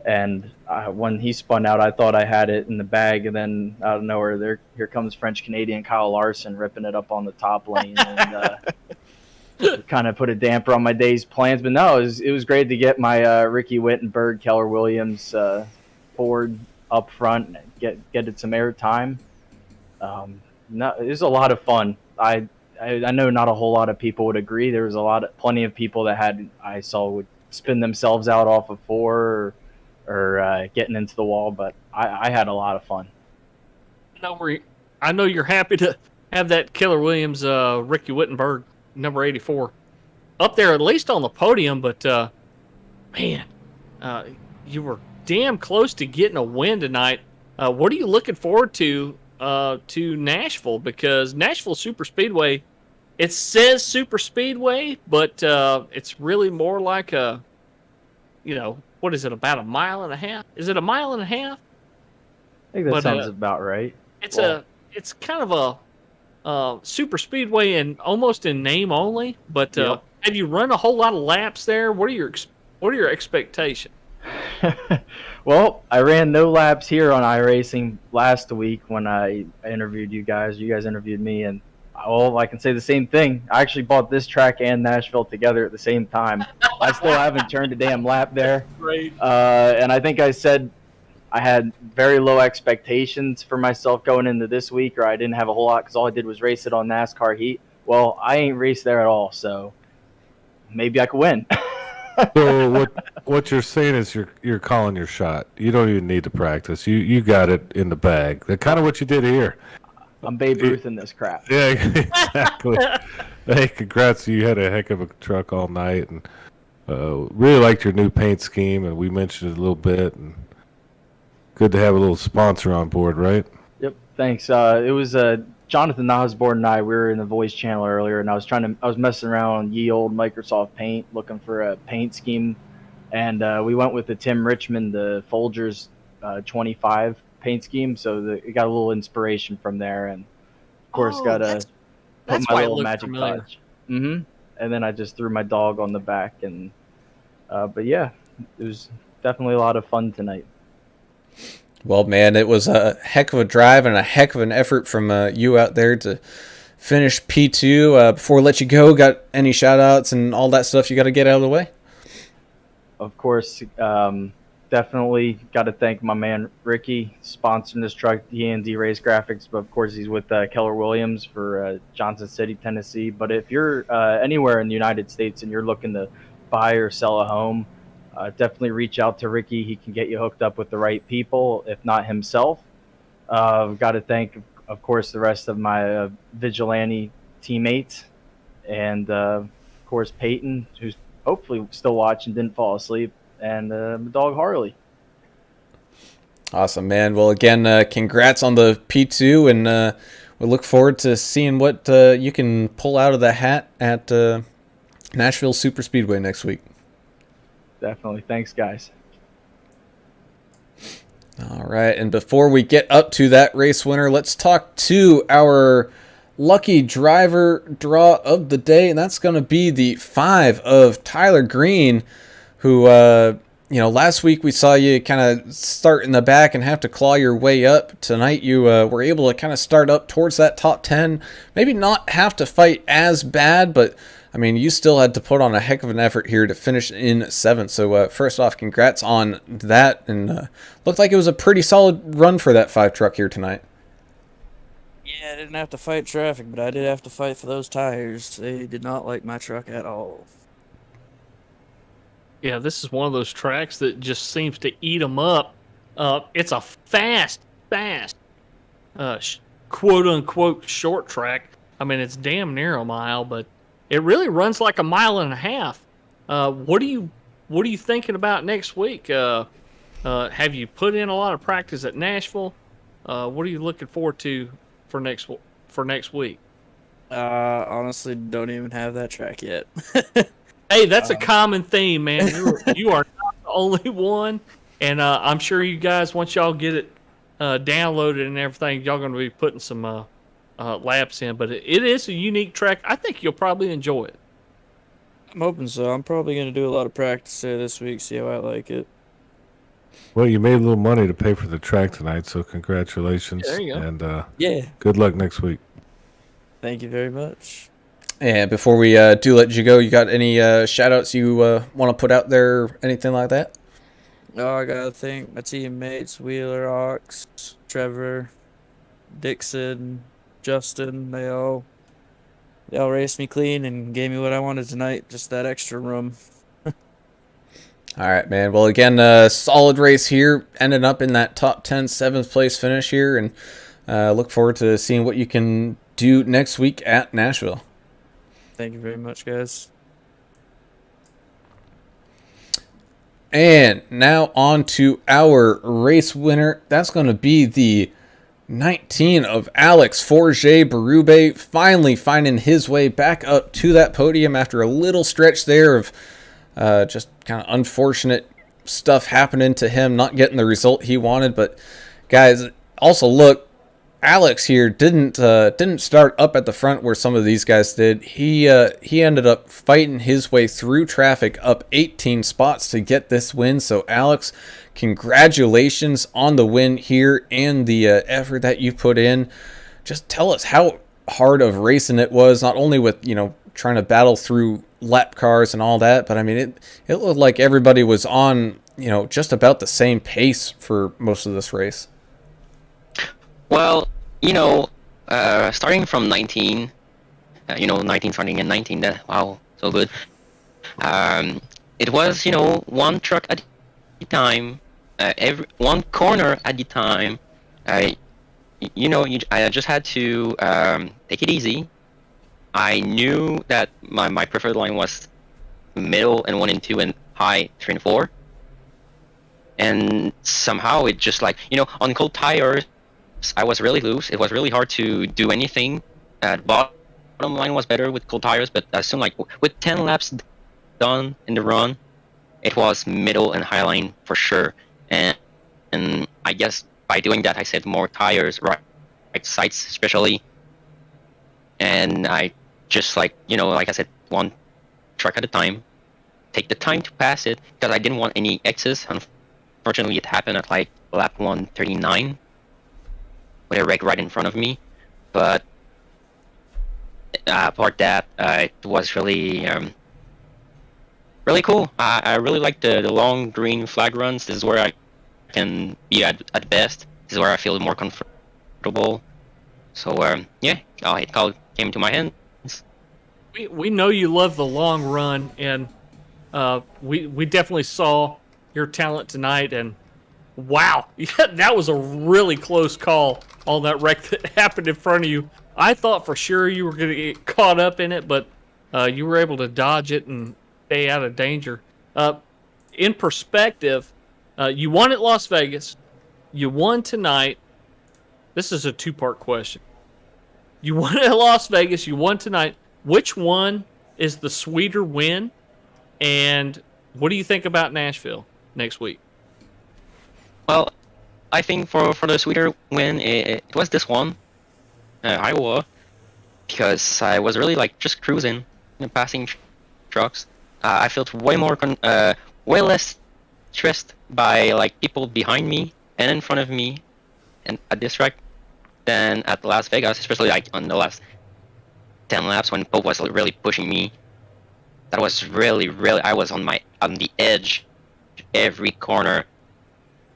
And when he spun out, I thought I had it in the bag, and then out of nowhere, here comes French Canadian Kyle Larson ripping it up on the top lane, and kind of put a damper on my day's plans. But no, it was great to get my Ricky Wittenberg, Keller Williams Ford up front, get it some air time. No, it was a lot of fun. I know not a whole lot of people would agree. There was plenty of people that I saw would spin themselves out off of 4 or getting into the wall, but I had a lot of fun. I know you're happy to have that Keller Williams, Ricky Wittenberg, number 84, up there at least on the podium. But man, you were damn close to getting a win tonight. What are you looking forward to Nashville? Because Nashville Super Speedway, it says Super Speedway, but it's really more like a, what is it, about a mile and a half? Is it a mile and a half? I think that sounds about right. It's kind of a super speedway and almost in name only. But Yep. have you run a whole lot of laps there? What are your expectations? Well, I ran no laps here on iRacing last week when I interviewed you guys. You guys interviewed me, and I can say the same thing. I actually bought this track and Nashville together at the same time. I still haven't turned a damn lap there. Great. And I think I said I had very low expectations for myself going into this week, or I didn't have a whole lot because all I did was race it on NASCAR Heat. Well, I ain't raced there at all, so maybe I could win. So what you're saying is you're calling your shot. You don't even need to practice. You got it in the bag. That's kind of what you did here. I'm Babe Ruth in this crap. Yeah, exactly. Hey, congrats! You had a heck of a truck all night, and really liked your new paint scheme. And we mentioned it a little bit. And good to have a little sponsor on board, right? Yep, thanks. It was Jonathan Osborne and I. We were in the voice channel earlier, and I was messing around on ye old Microsoft Paint, looking for a paint scheme, and we went with the Tim Richmond, the Folgers 25 paint scheme. So it got a little inspiration from there, and of course got to put my little magic touch. And then I just threw my dog on the back, and but yeah, it was definitely a lot of fun tonight. Well, man, it was a heck of a drive and a heck of an effort from you out there to finish P2. Before we let you go, got any shout-outs and all that stuff you got to get out of the way? Of course, definitely got to thank my man Ricky sponsoring this truck, D&D Race Graphics. But of course, he's with Keller Williams for Johnson City, Tennessee. But if you're anywhere in the United States and you're looking to buy or sell a home, definitely reach out to Ricky. He can get you hooked up with the right people, if not himself. Got to thank, of course, the rest of my Vigilante teammates. And, of course, Peyton, who's hopefully still watching, didn't fall asleep. And my dog, Harley. Awesome, man. Well, again, congrats on the P2. And we look forward to seeing what you can pull out of the hat at Nashville Super Speedway next week. Definitely. Thanks, guys. All right, and before we get up to that race winner, let's talk to our lucky driver draw of the day, and that's going to be the 5 of Tyler Green, who, last week we saw you kind of start in the back and have to claw your way up. Tonight you were able to kind of start up towards that top 10, maybe not have to fight as bad, but I mean, you still had to put on a heck of an effort here to finish in 7th. So first off, congrats on that. And looked like it was a pretty solid run for that 5 truck here tonight. Yeah, I didn't have to fight traffic, but I did have to fight for those tires. They did not like my truck at all. Yeah, this is one of those tracks that just seems to eat them up. It's a fast, quote-unquote short track. I mean, it's damn near a mile, but it really runs like a mile and a half. What are you thinking about next week? Have you put in a lot of practice at Nashville? What are you looking forward to for next week? Honestly, don't even have that track yet. Hey, that's a common theme, man. You are not the only one, and I'm sure you guys, once y'all get it downloaded and everything, y'all going to be putting some laps in. But it is a unique track. I think you'll probably enjoy it. I'm hoping so. I'm probably going to do a lot of practice there this week, see how I like it. Well, you made a little money to pay for the track tonight, so congratulations. Yeah, there you go. And Yeah. good luck next week. Thank you very much. And before we do let you go, you got any shout-outs you want to put out there, anything like that? Oh, I got to thank my teammates, Wheeler, Ox, Trevor, Dixon, Justin. They all raced me clean and gave me what I wanted tonight, just that extra room. All right, man. Well, again, solid race here, ended up in that top 10, 7th place finish here, and look forward to seeing what you can do next week at Nashville. Thank you very much, guys. And now on to our race winner. That's going to be the 19 of Alex Forget Berube, finally finding his way back up to that podium after a little stretch there of just kind of unfortunate stuff happening to him, not getting the result he wanted. But guys, also look, Alex here didn't start up at the front where some of these guys did. He ended up fighting his way through traffic up 18 spots to get this win. So Alex, congratulations on the win here and the effort that you put in. Just tell us how hard of racing it was, not only with trying to battle through lap cars and all that, but I mean it looked like everybody was on just about the same pace for most of this race. Well, starting from 19, 19 starting in 19, wow, so good. It was, one truck at a time, one corner at a time. I just had to take it easy. I knew that my preferred line was middle and 1 and 2 and high 3 and 4. And somehow it just on cold tires, I was really loose. It was really hard to do anything. Bottom line was better with cold tires, but as soon with 10 laps done in the run, it was middle and high line for sure. And I guess by doing that, I saved more tires, right sides especially. And I just like I said, one truck at a time. Take the time to pass it because I didn't want any X's. Unfortunately, it happened at lap 139. With a wreck right in front of me, but apart that, it was really, really cool. I really like the long green flag runs. This is where I can be at best. This is where I feel more comfortable. So yeah, it came into my hands. We know you love the long run, and we definitely saw your talent tonight. And wow, that was a really close call on that wreck that happened in front of you. I thought for sure you were going to get caught up in it, but you were able to dodge it and stay out of danger. In perspective, you won at Las Vegas. You won tonight. This is a two-part question. You won at Las Vegas. You won tonight. Which one is the sweeter win? And what do you think about Nashville next week? Well, I think for the sweeter win, it was this one, Iowa, because I was really just cruising, passing trucks. I felt way less stressed by people behind me and in front of me, and at this track than at Las Vegas, especially on the last 10 laps when Pope was really pushing me. That was really, I was on the edge every corner.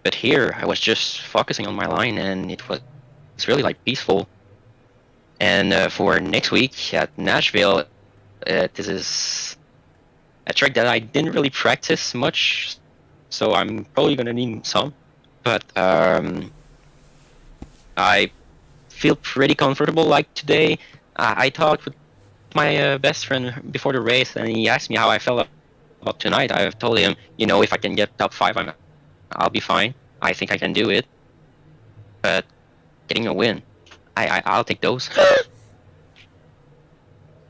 But here, I was just focusing on my line, and it's really peaceful. And for next week at Nashville, this is a track that I didn't really practice much, so I'm probably gonna need some. But I feel pretty comfortable. Today, I talked with my best friend before the race, and he asked me how I felt about tonight. I've told him, if I can get top 5, I'll be fine. I think I can do it. But getting a win, I'll take those.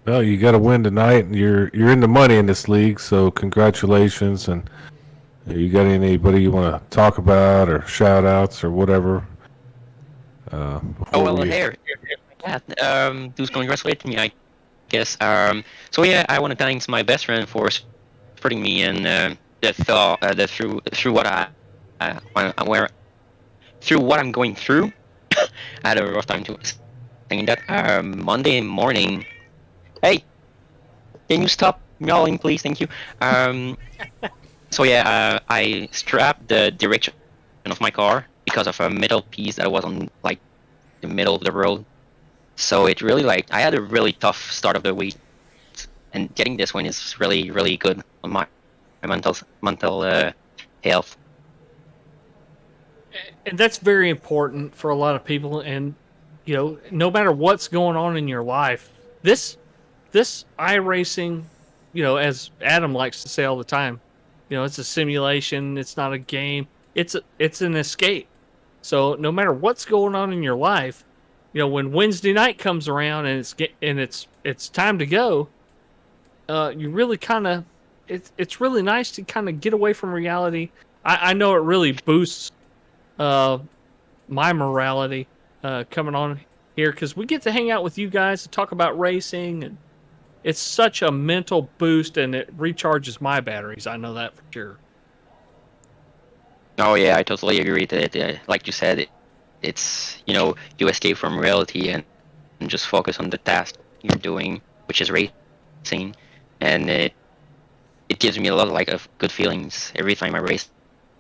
Well, you got to win tonight, and you're in the money in this league. So congratulations. And you got anybody you want to talk about or shout outs or whatever? Here. Yeah, who's congratulating me, I guess. So yeah, I want to thank my best friend for supporting me and through what I'm going through. I had a rough time saying that. Monday morning. Hey, can you stop yelling, please? Thank you. So yeah, I strapped the direction of my car because of a metal piece that was on the middle of the road. So it really I had a really tough start of the week, and getting this one is really, really good on my mental health. And that's very important for a lot of people. And no matter what's going on in your life, this iRacing, as Adam likes to say all the time, it's a simulation. It's not a game. It's an escape. So no matter what's going on in your life, when Wednesday night comes around and it's time to go, you really kind of it's really nice to kind of get away from reality. I know it really boosts my morality coming on here because we get to hang out with you guys to talk about racing, and it's such a mental boost and it recharges my batteries. I know that for sure. Oh yeah, I totally agree that like you said, it's you escape from reality and just focus on the task you're doing, which is racing, and it gives me a lot of of good feelings every time I race,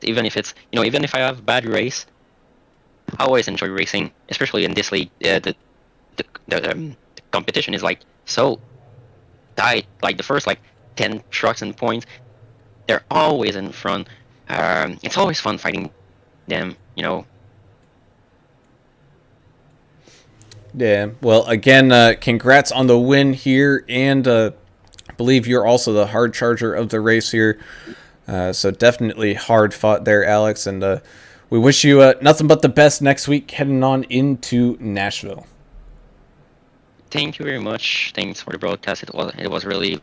even if it's even if I have a bad race. I always enjoy racing, especially in this league. The competition is so tight. Like the first 10 trucks and points, they're always in front. It's always fun fighting them. Yeah. Well, again, congrats on the win here, and I believe you're also the hard charger of the race here. So definitely hard fought there, Alex, and we wish you nothing but the best next week heading on into Nashville. Thank you very much. Thanks for the broadcast. It was really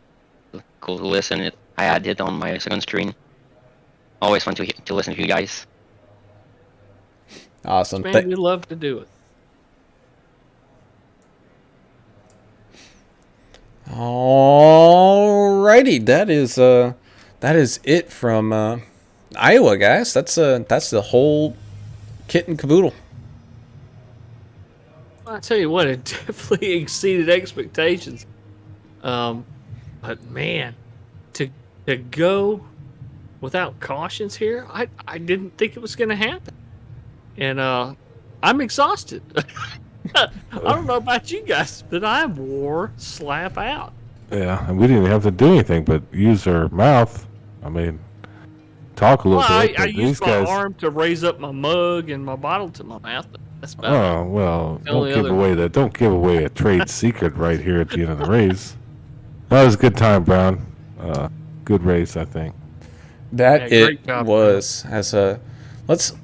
cool to listen. I had it on my second screen. Always fun to listen to you guys. Awesome. Man, we love to do it. Alrighty, that is it from Iowa, guys. That's the whole kit and caboodle. I tell you what, it definitely exceeded expectations. But man, to go without cautions here, I didn't think it was going to happen, and I'm exhausted. I don't know about you guys, but I'm wore slap out. Yeah, and we didn't have to do anything but use our mouth. I mean, talk a little bit. I used my arm to raise up my mug and my bottle to my mouth. That's about Oh well, don't give away a trade secret right here at the end of the race. That was a good time, Brown. Good race, I think. That Yeah, it was. As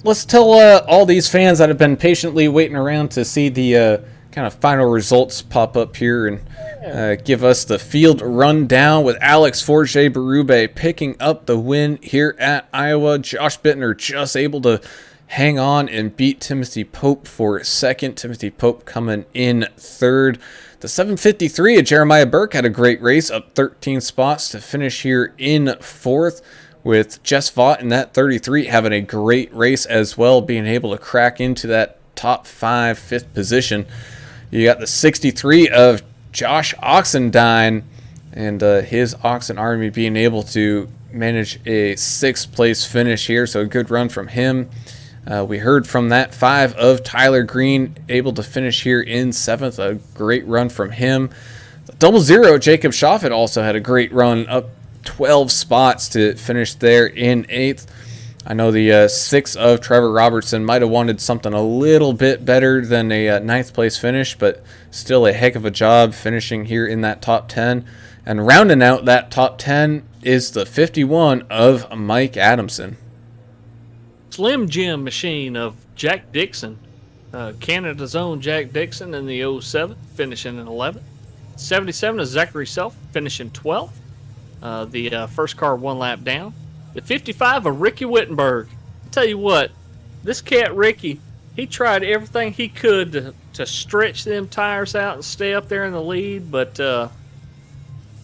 let's tell all these fans that have been patiently waiting around to see the kind of final results pop up here and give us the field rundown with Alex Forge Berube picking up the win here at Iowa. Josh Bittner just able to hang on and beat Timothy Pope for second. Timothy Pope coming in third. The 753 of Jeremiah Burke had a great race, up 13 spots to finish here in fourth, with Jess Vaught in that 33 having a great race as well, being able to crack into that top 5, fifth position. You got the 63 of Josh Oxendine and his Oxen Army being able to manage a 6th place finish here, so a good run from him. We heard from that 5 of Tyler Green, able to finish here in 7th, a great run from him. The 00 Jacob Schaffet also had a great run, up 12 spots to finish there in 8th. I know the 6 of Trevor Robertson might have wanted something a little bit better than a 9th place finish, but still a heck of a job finishing here in that top 10. And rounding out that top 10 is the 51 of Mike Adamson. Slim Jim machine of Jack Dixon, Canada's own Jack Dixon in the 07, finishing in 11th. 77 of Zachary Self, finishing 12th. The first car 1 lap down. The 55 of Ricky Wittenberg. I tell you what, this cat Ricky, he tried everything he could to stretch them tires out and stay up there in the lead, but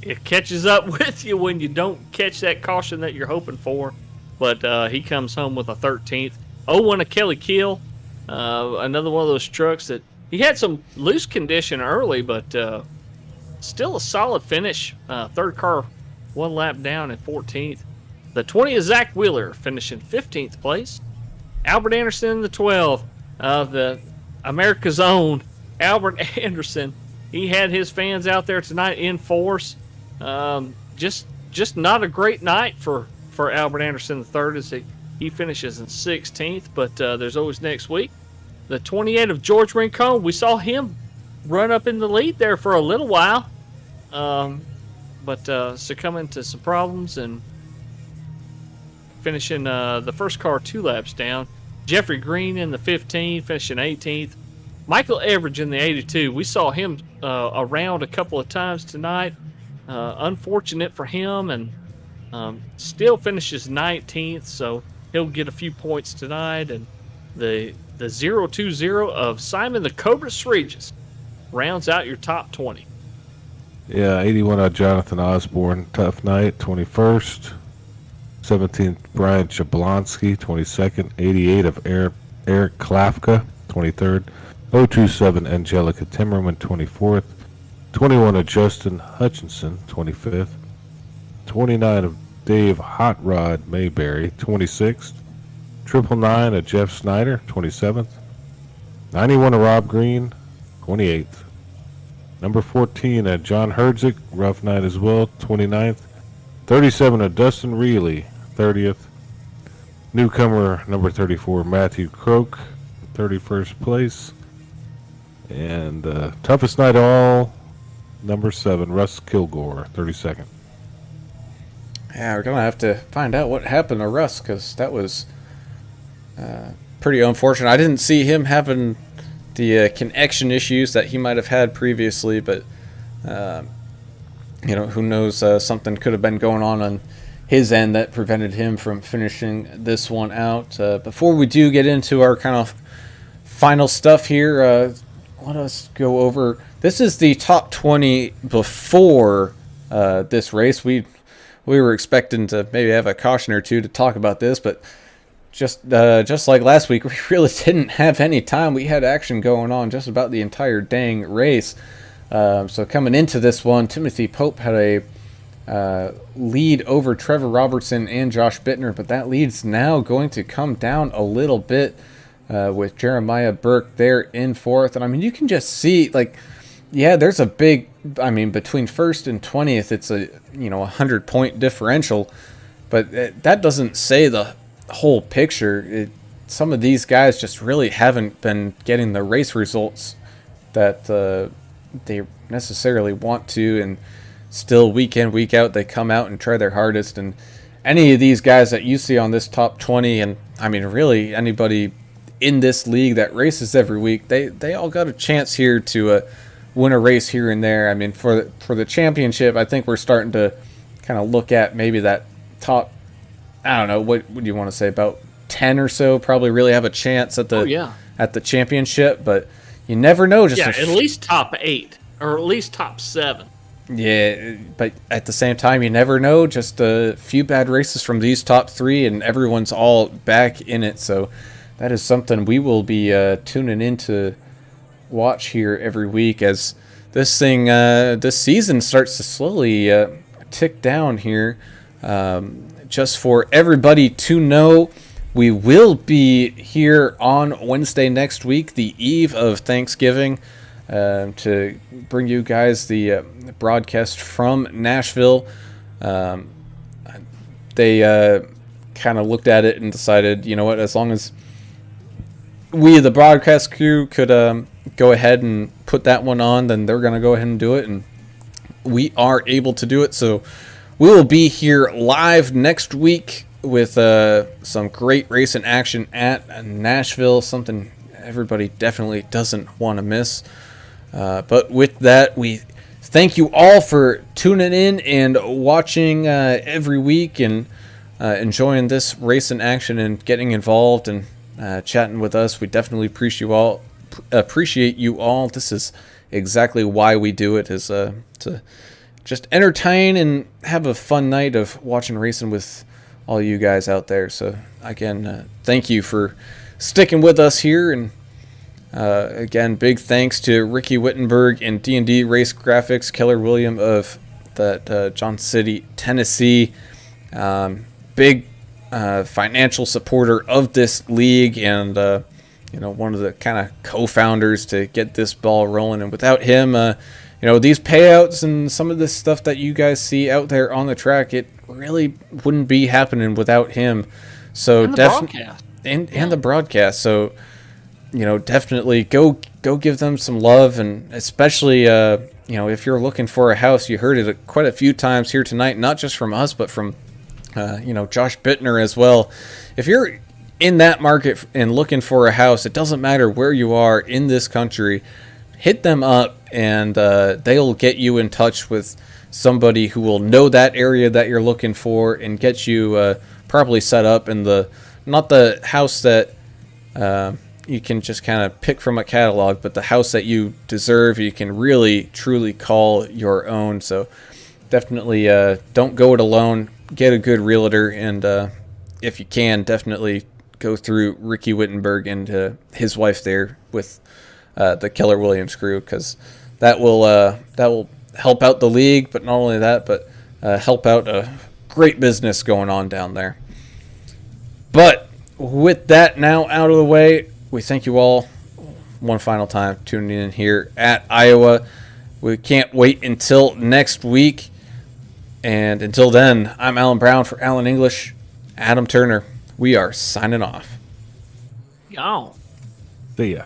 it catches up with you when you don't catch that caution that you're hoping for. But he comes home with a 13th. 01 of Kelly Keel, another one of those trucks that he had some loose condition early, but still a solid finish. Third car 1 lap down at 14th. The 20 of Zach Wheeler, finishing 15th place. Albert Anderson, the 12, the America's own Albert Anderson. He had his fans out there tonight in force. Just not a great night for Albert Anderson the third, as he finishes in 16th, but there's always next week. the 28 of George Rincon. We saw him run up in the lead there for a little while, but succumbing to some problems and finishing the first car 2 laps down. Jeffrey Green in the 15, finishing 18th. Michael Everidge in the 82. We saw him around a couple of times tonight. Unfortunate for him, and still finishes 19th, so he'll get a few points tonight. And the 020 of Simon the Cobra Regis rounds out your top 20. Yeah, 81 of Jonathan Osborne, tough night, 21st. 17th, Brian Jablonski, 22nd. 88 of Eric Klafka, 23rd. 027, Angelica Timmerman, 24th. 21 of Justin Hutchinson, 25th. 29 of Dave Hot Rod Mayberry, 26th. 999 of Jeff Snyder, 27th. 91 of Rob Green, 28th. Number 14 of John Herdzik, rough night as well, 29th. 37 of Dustin Reilly, 30th. Newcomer number 34, Matthew Croak, 31st place. And toughest night of all, number 7, Russ Kilgore, 32nd. Yeah, we're going to have to find out what happened to Russ, because that was pretty unfortunate. I didn't see him having the connection issues that he might have had previously, but who knows, something could have been going on his end that prevented him from finishing this one out. Before we do get into our kind of final stuff here, let us go over. This is the top 20 before this race. We were expecting to maybe have a caution or two to talk about this, but just like last week, we really didn't have any time. We had action going on just about the entire dang race. So coming into this one, Timothy Pope had a lead over Trevor Robertson and Josh Bittner, but that lead's now going to come down a little bit with Jeremiah Burke there in 4th. And I mean, you can just see, there's a big, between 1st and 20th, it's a 100-point differential, but that doesn't say the whole picture. Some of these guys just really haven't been getting the race results that they necessarily want to, and still week in, week out, they come out and try their hardest. And any of these guys that you see on this top 20, and really anybody in this league that races every week, they all got a chance here to win a race here and there. For the championship, I think we're starting to kind of look at maybe that top, I don't know, what do you want to say, about 10 or so probably really have a chance at the championship, but you never know. At least top 8 or at least top 7. Yeah, but at the same time, you never know. Just a few bad races from these top 3, and everyone's all back in it. So that is something we will be tuning in to watch here every week as this season starts to slowly tick down here. Just for everybody to know, we will be here on Wednesday next week, the eve of Thanksgiving, to bring you guys the broadcast from Nashville. They kind of looked at it and decided, you know what, as long as we, the broadcast crew, could go ahead and put that one on, then they're going to go ahead and do it, and we are able to do it. So we will be here live next week with some great racing action at Nashville, something everybody definitely doesn't want to miss. But with that, we thank you all for tuning in and watching every week and enjoying this racing action and getting involved and chatting with us. We definitely appreciate you all. This is exactly why we do it, is to just entertain and have a fun night of watching racing with all you guys out there. So again, thank you for sticking with us here, and again, big thanks to Ricky Wittenberg and D&D Race Graphics, Keller William of that Johnson City, Tennessee, big financial supporter of this league, and one of the kind of co-founders to get this ball rolling. And without him, these payouts and some of this stuff that you guys see out there on the track, it really wouldn't be happening without him. So and the broadcast. And the broadcast. So definitely go give them some love, and especially if you're looking for a house, you heard it quite a few times here tonight, not just from us, but from Josh Bittner as well. If you're in that market and looking for a house, it doesn't matter where you are in this country, hit them up, and they'll get you in touch with somebody who will know that area that you're looking for and get you properly set up in not the house that you can just kind of pick from a catalog, but the house that you deserve, you can really truly call your own. So definitely don't go it alone. Get a good realtor, and if you can, definitely go through Ricky Wittenberg and his wife there with the Keller Williams crew, because that will help out the league, but not only that, but help out a great business going on down there. But with that now out of the way, we thank you all one final time tuning in here at Iowa. We can't wait until next week. And until then, I'm Alan Brown for Alan English, Adam Turner. We are signing off. Y'all. See ya.